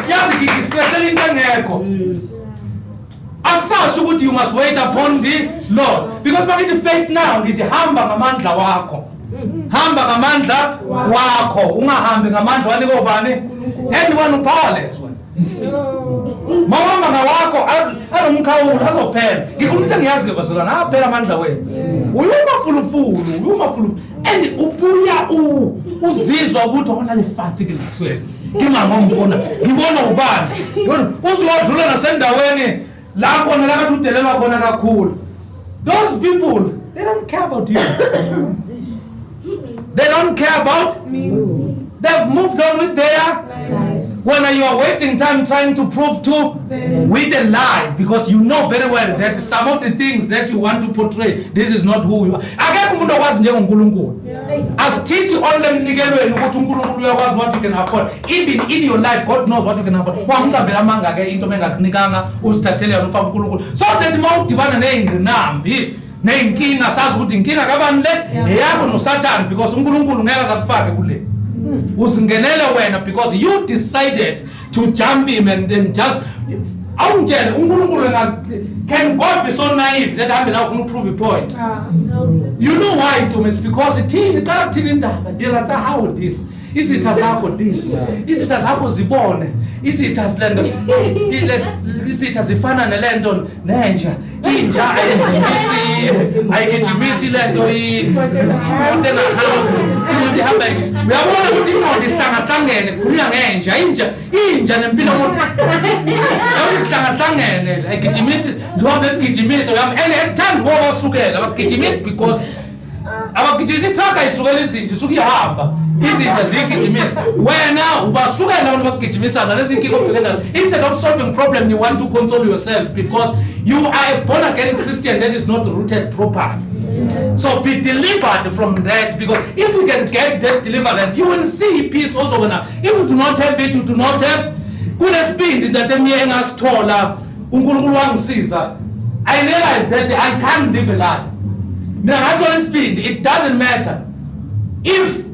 yazi ngistressela into engekho. Asasho ukuthi you must wait upon the Lord because bakithi faith now ngithi hamba ngamandla wakho. Hamba ngamandla wakho ungahambi ngamandla wani kobani anyone who powerless one. Mawamba ngawakho anomkhawulo azophela. Ngikhuluma ukuthi ngiyazi baselana aphela amandla wenu. Uyumafulufulu and ubuya uzizwa ukuthi ona le fati ngiswele. Ngimama ngibona ubani. Yona uzodlula nasendaweni la khona la kadudelelwa khona kakhulu. Those people they don't care about you. They don't care about me. They've moved on with their lives. When you are wasting time trying to prove to with a lie because you know very well that some of the things that you want to portray, this is not who you are. Akekho umuntu okwazi njengoNkulunkulu. Asithithi only mnikelweni ukuthi uNkulunkulu uyakwazi what you can afford. Even in your life God knows what you can afford. Wamqambela amanga ke into mengakunikanga usithathele yona ufaka uNkulunkulu. So that mawudibana nezingqinambi neyinkinga sazi ukuthi inkinga kabani le eyakho noSatan because uNkulunkulu ngeke azakufake kule. Uzingenele wena because you decided to jump him and then just awungitshele uNkulunkulu can God be so naive that hambe la ufuna prove a point? You know why it is because thini qala thini indaba dirata how this izitha zakho this izitha zakho zibone izitha silendo izitha zifana nelento nenja inja ayigijimisi lento intena umuntu hamba uyabona ukuthi inqondo ihlangahlangene kuya ngenja inja nempilo umuntu ihlangahlangene ayigijimisi njengoba begijimisa and ngoba usukela abagijimisi because abagijimisi truck ayisukela izinto isukihamba izinto zigijimisa wena ubasukela abantu bagijimisana lezi inkinga obhekana instead of solving problem you want to console yourself because you are a born again Christian that is not rooted properly. So be delivered from that because if you can get that deliverance you will see peace also when if you do not have it you do not have kunesibindi that emiyena sithola uNkulunkulu wangisiza I realize that I can't live a lie. Mina ngathola isibindi it doesn't matter if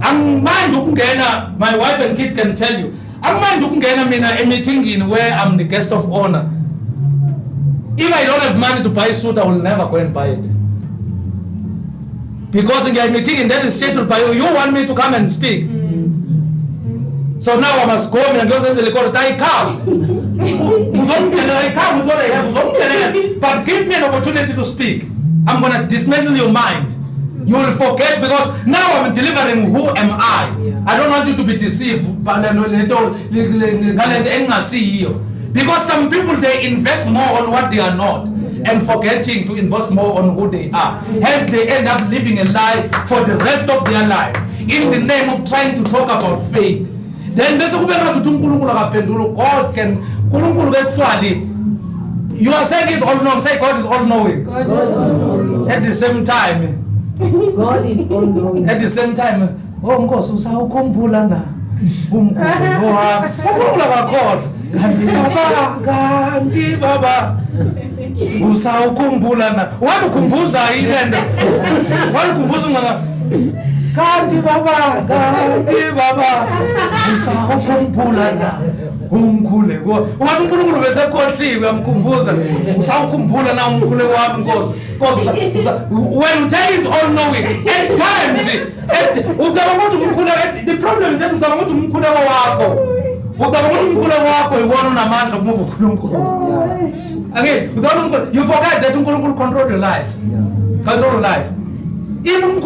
angimandi ukungena my wife and kids can tell you angimandi ukungena mina emeeting where I'm the guest of honor. If I don't have money to buy a suit I will never go and buy it because in the meeting that is scheduled by you want me to come and speak. So now I must go and go to the court. I come with what I have but give me an opportunity to speak. I'm going to dismantle your mind. You will forget because now I'm delivering who am I. I don't want you to be deceived because some people they invest more on what they are not and forgetting to invest more on who they are. Hence they end up living a lie for the rest of their life in the name of trying to talk about faith. Then God can you are saying he's all knowing, say God is all knowing. At the same time God is all knowing. At the same time, oh Nkosi usawukhumbula na. Ukhumbula kakhulu. Kanti baba. Usawukhumbula na. Wakukhumbuza ilendo. Wakukhumbuza ngaka. Kanti baba. Usawukhumbula na. Umkhule ko. Wathi uNkulunkulu bese khohliwe amkhumbuza. Usawukhumbula na umkhule wami Nkosi. When God is all knowing, at times, the problem is that again, you forget that you control your life. Control your life. Even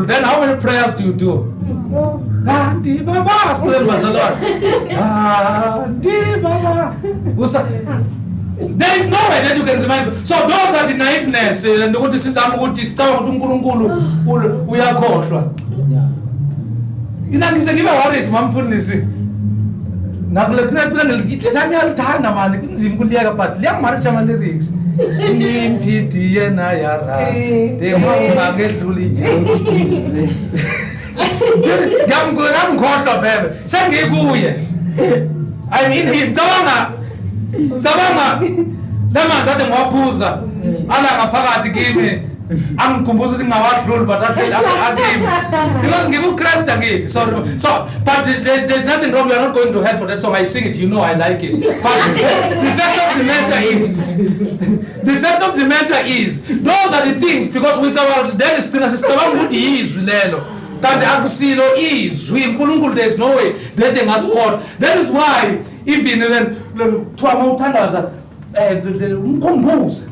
then how many prayers do you do? There is no way that you can remind. So those are the naiveness and what this is uNkulunkulu uyakhohlwa. Inangize ngibe worried mamfundisi. nakule creature ngelithi sami yalithanda manje kunzima kuliyeka but liyangimarisha ama lyrics simphi yena yara demanga ngedlula ije ngamkhohlwa vele sengikuye I'm in him cabanga lamanzi ade ngiwaphuza ala ngaphakathi kimi angikhumbuza ukuthi ngingawadluli but akimi because ngikuChrist angithi so but there's nothing wrong. We are not going to hell for that song. I sing it, you know I like it, but the fact of the matter is those are the things, because with our then sicina sicabanga ukuthi yizwi lelo kanti akusilo izwi uNkulunkulu. There's no way that engascode. That is why even when kuthiwa mawuthandaza umkhumbuze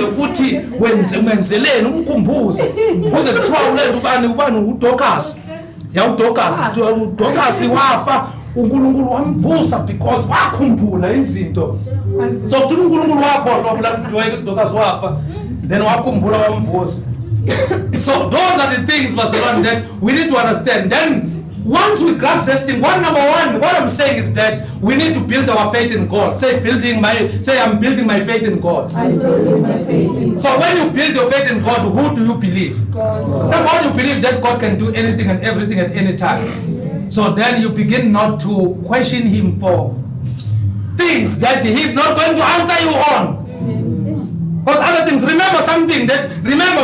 ukuthi wenzeleni, umkhumbuze uze kuthiwa ulento ubani uDorcas uDorcas wafa uNkulunkulu wamvusa because wakhumbula izinto. So kuthi uNkulunkulu wakhohlwa ukuthi uDorcas wafa then wakhumbula wamvusa. So those are the things, Pastor Ron, that we need to understand. Then once we grasp this thing, number one, what I'm saying is that we need to build our faith in God. Say I'm building my faith in God. I'm building my faith in God. So when you build your faith in God, who do you believe? God. Now how do you believe that God can do anything and everything at any time? So then you begin not to question him for things that he's not going to answer you on. Because other things, remember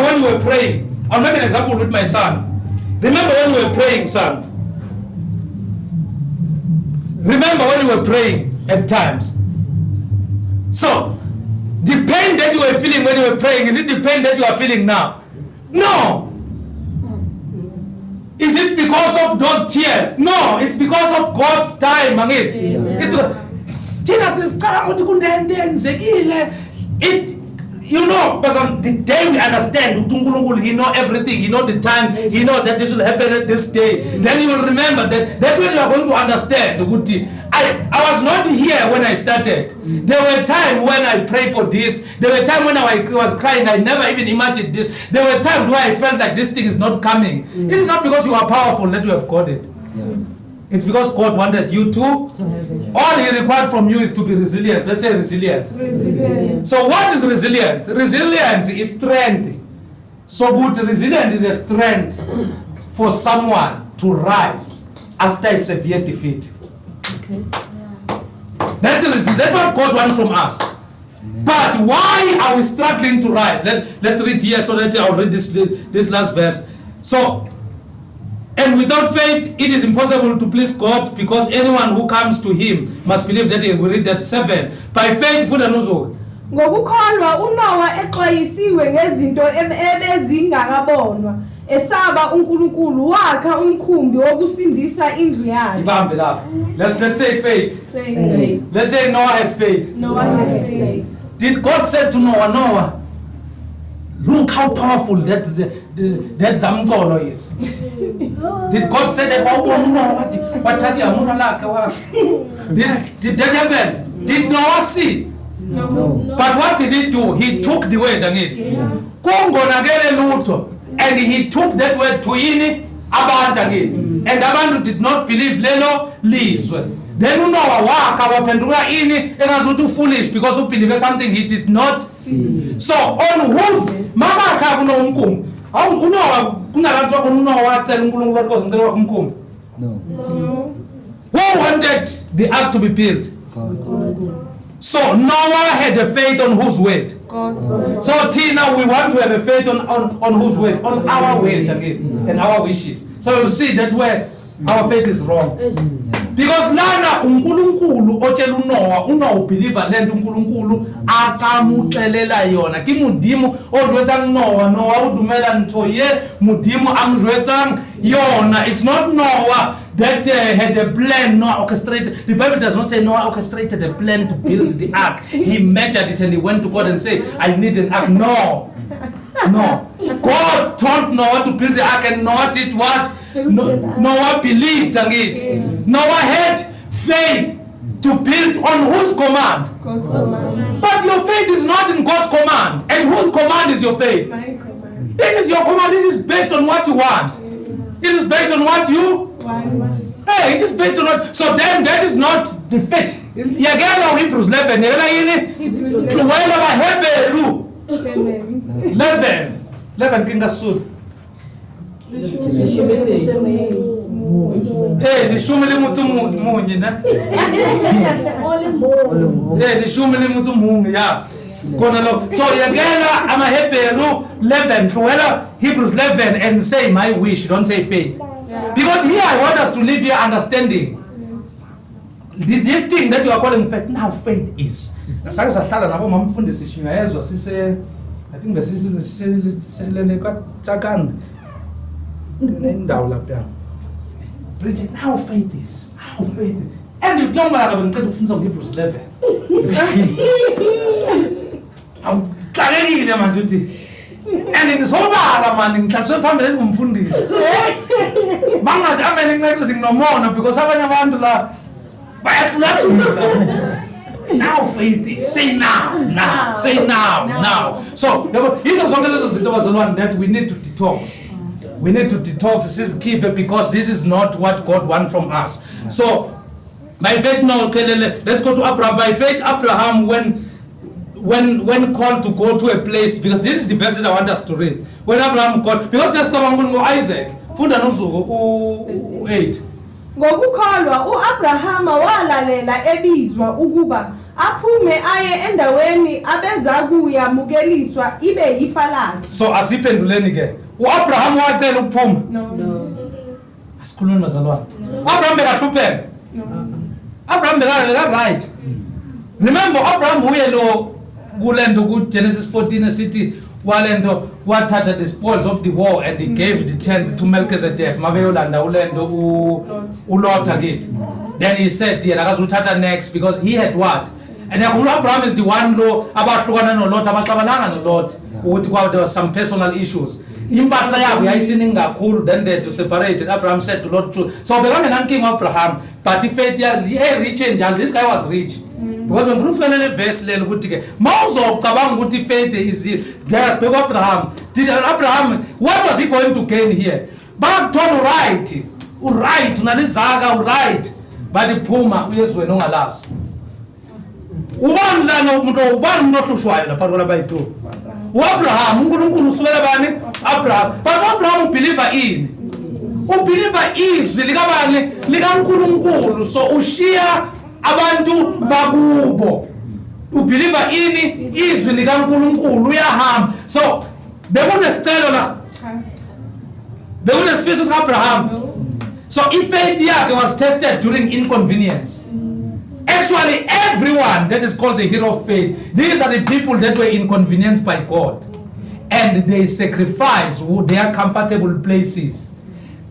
when we were praying. I'll make an example with my son. Remember when we were praying, son. Remember when we were praying at times. So, the pain that you were feeling when you were praying, is it the pain that you are feeling now? No. Is it because of those tears? No, it's because of God's time. It's because you know, but the day we understand, he know everything, he know the time, he know that this will happen at this day. Then you will remember that when you are going to understand the good thing. I was not here when I started. There were times when I prayed for this. There were times when I was crying. I never even imagined this. There were times where I felt like this thing is not coming. It is not because you are powerful that you have got it. It's because God wanted you to. All he required from you is to be resilient. Let's say resilient. So what is resilience? Resilience is strength. So good resilience is a strength for someone to rise after a severe defeat. Okay. That's what God wants from us. But why are we struggling to rise? Let's read here so that I'll read this last verse. So, and without faith, it is impossible to please God, because anyone who comes to him must believe that he will read that 7. By faith, futhi anozo. Ngokukholwa uNoah exwayisiwe ngezinto ebezingakabonwa, esaba uNkulunkulu wakha umkhumbi wokusindisa indlu yakhe. Ibambe lapha. Let's say faith. Faith. Let's say Noah had faith. Noah had faith. Did God say to Noah, look how powerful that Zamcolo is? Did God say that? Did that happen? Did Noah see? No. But what did he do? He took the word and it. And he took that word to ini abantu again. And abantu did not believe lelo lizwe. Then Noah waka waphenduka ini engazuthi foolish because he believed something he did not see. So on whose makakha kuno umkhumbi. Unowa kunabantu akunowa wacela uNkulunkulu ukuthi ngicela wakho umkhumbi. No. Who wanted the ark to be built? God. So Noah had a faith on whose word? God's word. So Tina, we want to have a faith on whose word? On our word again and our wishes. So you see that where our faith is wrong. Because lana uNkulunkulu otshela uNoah believer lento uNkulunkulu akamuxelela yona kimudimo odwetsa Noah udumela ntho ye mudimo amjwetsa yona. It's not Noah that had a plan. Noah orchestrated. The Bible does not say Noah orchestrated a plan to build the ark. He measured it and he went to God and said, I need an ark. No. God told Noah to build the ark, and Noah did what? Noah believed in it. Noah had faith to build on whose command? God's command. But your faith is not in God's command. And whose command is your faith? My command. It is your command. It is based on what you want. It is based on what you Hey, it is based on what. So then that is not the faith. Yagela Hebrews 11. Yagela yini? Luwela ba Hebrew 11 kinga sud. Eh, lishumi limuthi munye na. Eh, lishumi limuthi munye ya. Kona lo. So yagela ama Hebrew 11. Luwela Hebrews 11 and say my wish. Don't say faith. Because here I want us to live here understanding this thing that you are calling faith. Now faith is. Sake sahlala nabo mamfundisi shingayezwa sise I think besisele kwaThakani nendawo lapha. Preaching now faith is. Now faith is. And you don't want to ngicela ukufundisa Hebrews 11. Awuqalekile manje uthi and ngisobala manje ngihlaliswe phambili ngumfundisi. Bangathi amene ngicela ukuthi nginomona because abanye abantu la bayathula. Now faith is. Say now. Say now. So hizo zonke lezo zinto bazalwane that we need to detox. We need to detox. This is key because this is not what God wants from us. So by faith now, let's go to Abraham. By faith, Abraham when called to go to a place, because this is the verse that I want us to read. When Abraham called, because just Isaac, funda nosuku 8. Ngokukholwa uAbrahama walalela ebizwa ukuba aphume aye endaweni abeza kuyamukeliswa ibe yifa lakhe. So asiphenduleni ke. uAbraham wacela ukuphuma? No. Asikhulumi bazalwane. Abraham bekahlupheka? Abraham beka right. Remember Abraham uye lo kulendo ku Genesis 14 esithi walendo wathatha the spoils of the war and he gave the tenth to Melchizedek. Mabeyolanda ulendo uLot again. Then he said yena akazuthatha next because he had what? And Abraham is the one lo abahlukana noLot abaxabalanga noLot ukuthi kwawo there was some personal issues. Impahla yabo yayisiningi kakhulu then they to separate. Abraham said to Lot too. So bekangena king Abraham but faith yakhe rich and this guy was rich. Because when you find a verse lelo ukuthi ke mawuzocabanga ukuthi faith is there's big Abraham. Did Abraham what was he going to gain here? Bakuthola right unalizaka right but iphuma uyezwe nongalazi. Ubani lana ubani ohlushwayo lapha kwalabayithu? uAbraham uNkulunkulu uswela bani? Abraham. But Abraham believer in. Ubeliever izwi likabani? LikaNkulunkulu. So ushiya abantu bakubo. Ubeliever in izwi likaNkulunkulu uyahamba. So bekunesicelo la. Bekunesifiso sikaAbraham. So if faith yakhe was tested during inconvenience. Actually, everyone that is called the hero of faith, these are the people that were inconvenienced by God. And they sacrificed their comfortable places,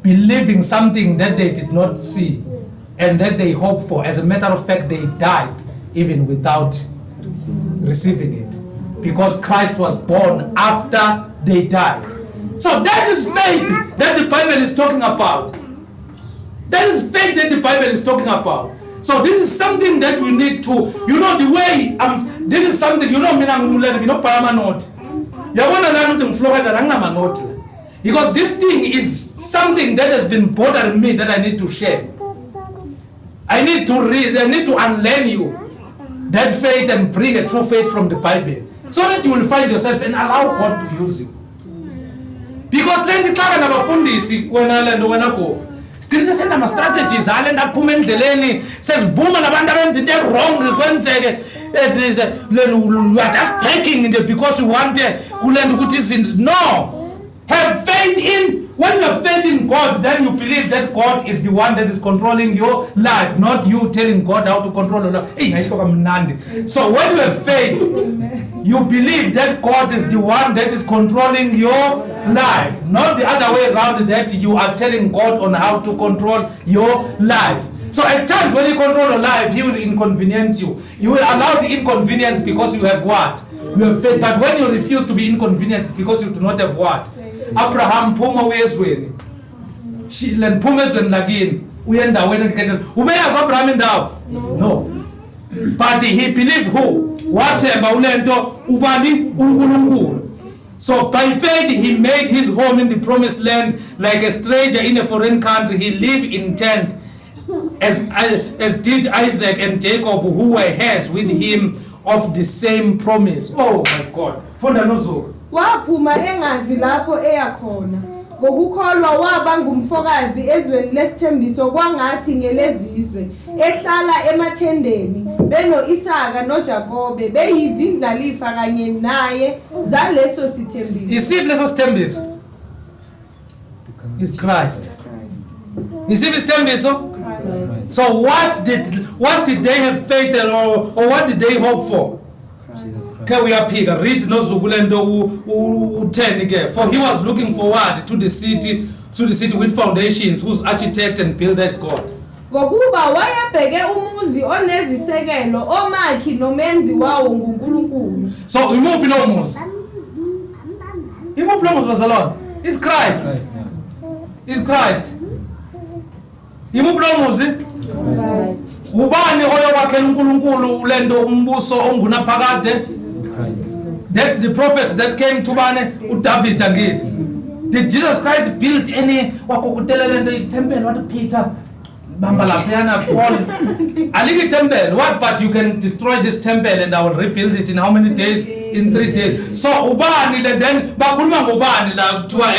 believing something that they did not see and that they hoped for. As a matter of fact, they died even without receiving it. Because Christ was born after they died. So that is faith that the Bible is talking about. That is faith that the Bible is talking about. So this is something that we need to, the way, this is something, paramount. Because this thing is something that has been bothering me that I need to share. I need to read, I need to unlearn you that faith and bring a true faith from the Bible. So that you will find yourself and allow God to use you. Because then the Kaka nabafundisi when I go. Still set ama strategies alenda phuma endleleni sesivuma nabantu abenza into wrong kwenzeke we are just breaking it because we want kulenda ukuthi izinto. No, have faith in, when you have faith in God, then you believe that God is the one that is controlling your life, not you telling God how to control your life. So when you have faith, you believe that God is the one that is controlling your life, not the other way around, that you are telling God on how to control your life. So at times when you control your life, He will inconvenience you. You will allow the inconvenience because you have what? You have faith. But when you refuse to be inconvenienced because you do not have what? Abraham phuma uyezweni. Shileni phuma ezweni lakini uyendaweni ekhethe. Ubeyazi Abraham indawo? No. But he believed who? Whatever ulento ubani uNkulunkulu. So by faith he made his home in the promised land like a stranger in a foreign country. He lived in tent, as did Isaac and Jacob, who were heirs with him of the same promise. Oh my God. Funda nozuka. Waphuma engazi lapho eya khona. Ngokukholwa waba ngumfokazi ezweni lesithembiso kwangathi ngelezizwe ehlala emathendeni beno Isaka noJakobe beyizindlalifa kanye naye zaleso sithembiso. Isiphi leso sithembiso? Is Christ. Isiphi isithembiso? So what did they have faith in, or what did they hope for? Okay, we are pig. Read Nozugulendo 10 again. For he was looking forward to the city with foundations, whose architect and builder is God. Ngokuba wayebheke umuzi onezisekelo omakhi nomenzi wawo nguNkulunkulu. So imuphi lo muzi? Imuphi lo muzi bazalwane? Is Christ. Is Christ. Imuphi lo muzi? Ubani oyokwakhela uNkulunkulu lento umbuso ongunaphakade? That's the prophets that came to bane uDavid angithi. Did Jesus Christ build any wakukutela lento itemple what Peter bamba laphana Paul aliki temple what, but you can destroy this temple and I will rebuild it in how many days? In 3 days. So ubani le then bakhuluma ngobani la kuthiwa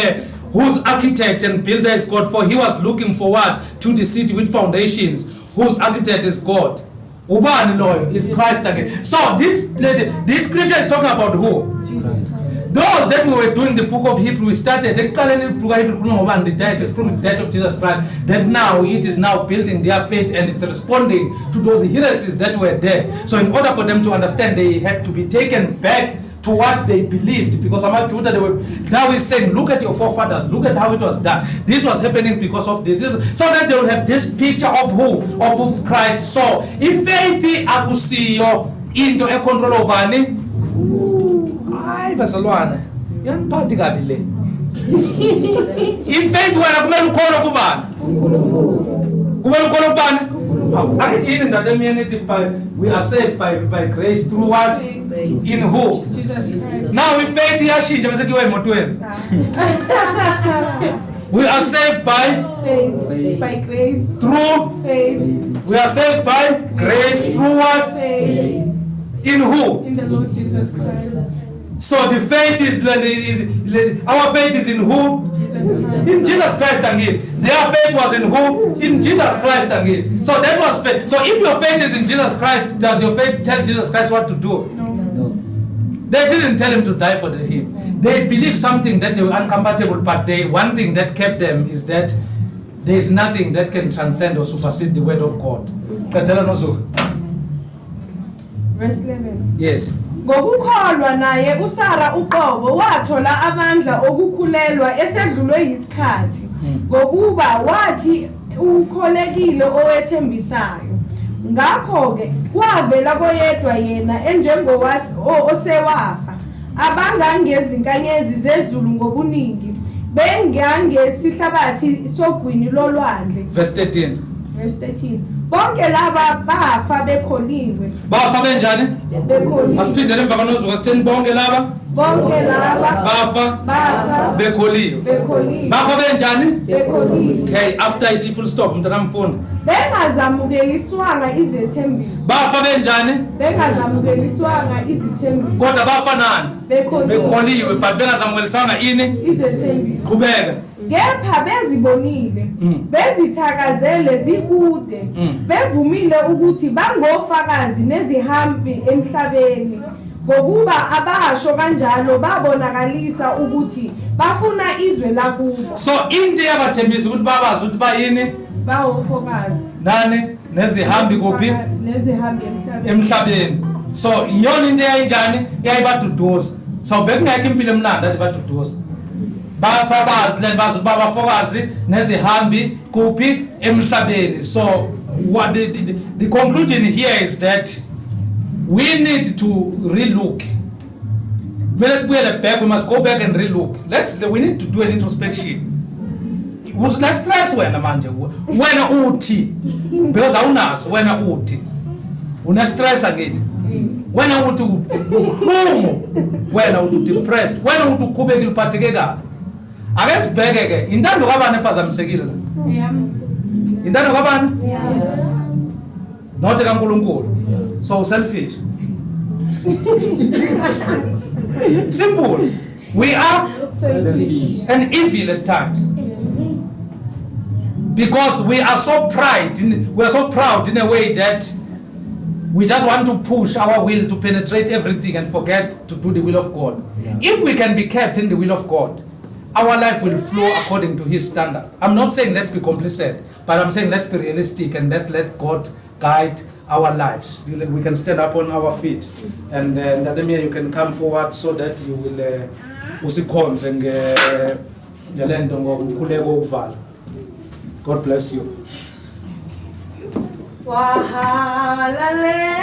whose architect and builder is God, for he was looking forward to the city with foundations, whose architect is God. Ubani loyo is Christ again. So this scripture is talking about who? Those that we were doing the book of Hebrew, we started the death of Jesus Christ, that now it is now building their faith and it's responding to those heresies that were there. So in order for them to understand, they had to be taken back to what they believed, because now he's saying, look at your forefathers, look at how it was done. This was happening because of this, so that they will have this picture of who? Of Christ. So if faith akusiyo into e control obani, ay bazalwane yaniphathi kabi le. If faith wena kumele ukholwe kubani? Kumele ukholwe kubani? Akithi yini ndaba emiyeni we are saved by grace through what? In who? Now we faith yashintsha bese kuyiwa emotweni. We are saved by Faith. By grace. Through faith. We are saved by grace through what? Faith. In who? In the Lord Jesus Christ. So the faith is our faith is in who? In Jesus Christ again. Their faith was in who? In Jesus Christ again. So that was faith. So if your faith is in Jesus Christ, does your faith tell Jesus Christ what to do? No. They didn't tell him to die for him. They believed something that they were uncomfortable, but one thing that kept them is that there is nothing that can transcend or supersede the word of God. Verse 11. Yes. Ngokukholwa naye uSara uqobo wathola amandla okukhulelwa esedlulwe yisikhathi ngokuba wathi ukholekile owethembisayo. Ngakho ke kwavela koyedwa yena osewafa abangangezinkanyezi zezulu ngobuningi bengangesihlabathi sogwini lolwandle. Verse 13. Verse 13. Bonke laba bafa bekholiwe. Bafa benjani? Bekholiwe. Asiphindele emva kanozuka sitheni bonke laba? Bonke laba bafa bekholiwe. Bekholiwe. Bafa benjani? Bekholiwe. Okay, after is full stop mntana mfundi. Bengazamukeliswanga izithembiso. Bafa benjani? Bengazamukeliswanga izithembiso. Kodwa bafa nani? Bekholiwe, but bengazamukeliswanga ini? Izithembiso. Qhubeka. Kepha bezibonile, bezithakazele zikude, bevumile ukuthi bangofakazi nezihambi emhlabeni. Ngokuba abasho kanjalo babonakalisa ukuthi bafuna izwe lakubo. So into yabathembisa ukuthi babazi ukuthi bayini? Bawofakazi. Nani? Nezihambi kuphi? Nezihambi emhlabeni. So yona into yayinjani? Yayibaduduza. So bekungekho impilo emnandi abaduduza. Bafabazi nezihambi kuphi emhlabeni. So what the conclusion here is that we need to relook. Let's go back. We must go back and relook. We need to do an introspection. Let's stress wena manje. Wena uthi because awunaso wena uthi. Una stress again. Wena uthi ubuhlungu. Wena uthi depressed. Wena uthi ukhubekile uphatheke kabi. ake sibheke ke intando kabani ephazamisekile la intando kabani not kaNkulunkulu so selfish simple we are selfish and evil at times because we are so proud in a way that we just want to push our will to penetrate everything and forget to do the will of God. If we can be kept in the will of God, our life will flow according to His standard. I'm not saying let's be complicit, but I'm saying let's be realistic and let's let God guide our lives. We can stand up on our feet, and Dademir, you can come forward so that you will usikhonze ngelento ngokukhuleka okuvala. God bless you. Wahalalela.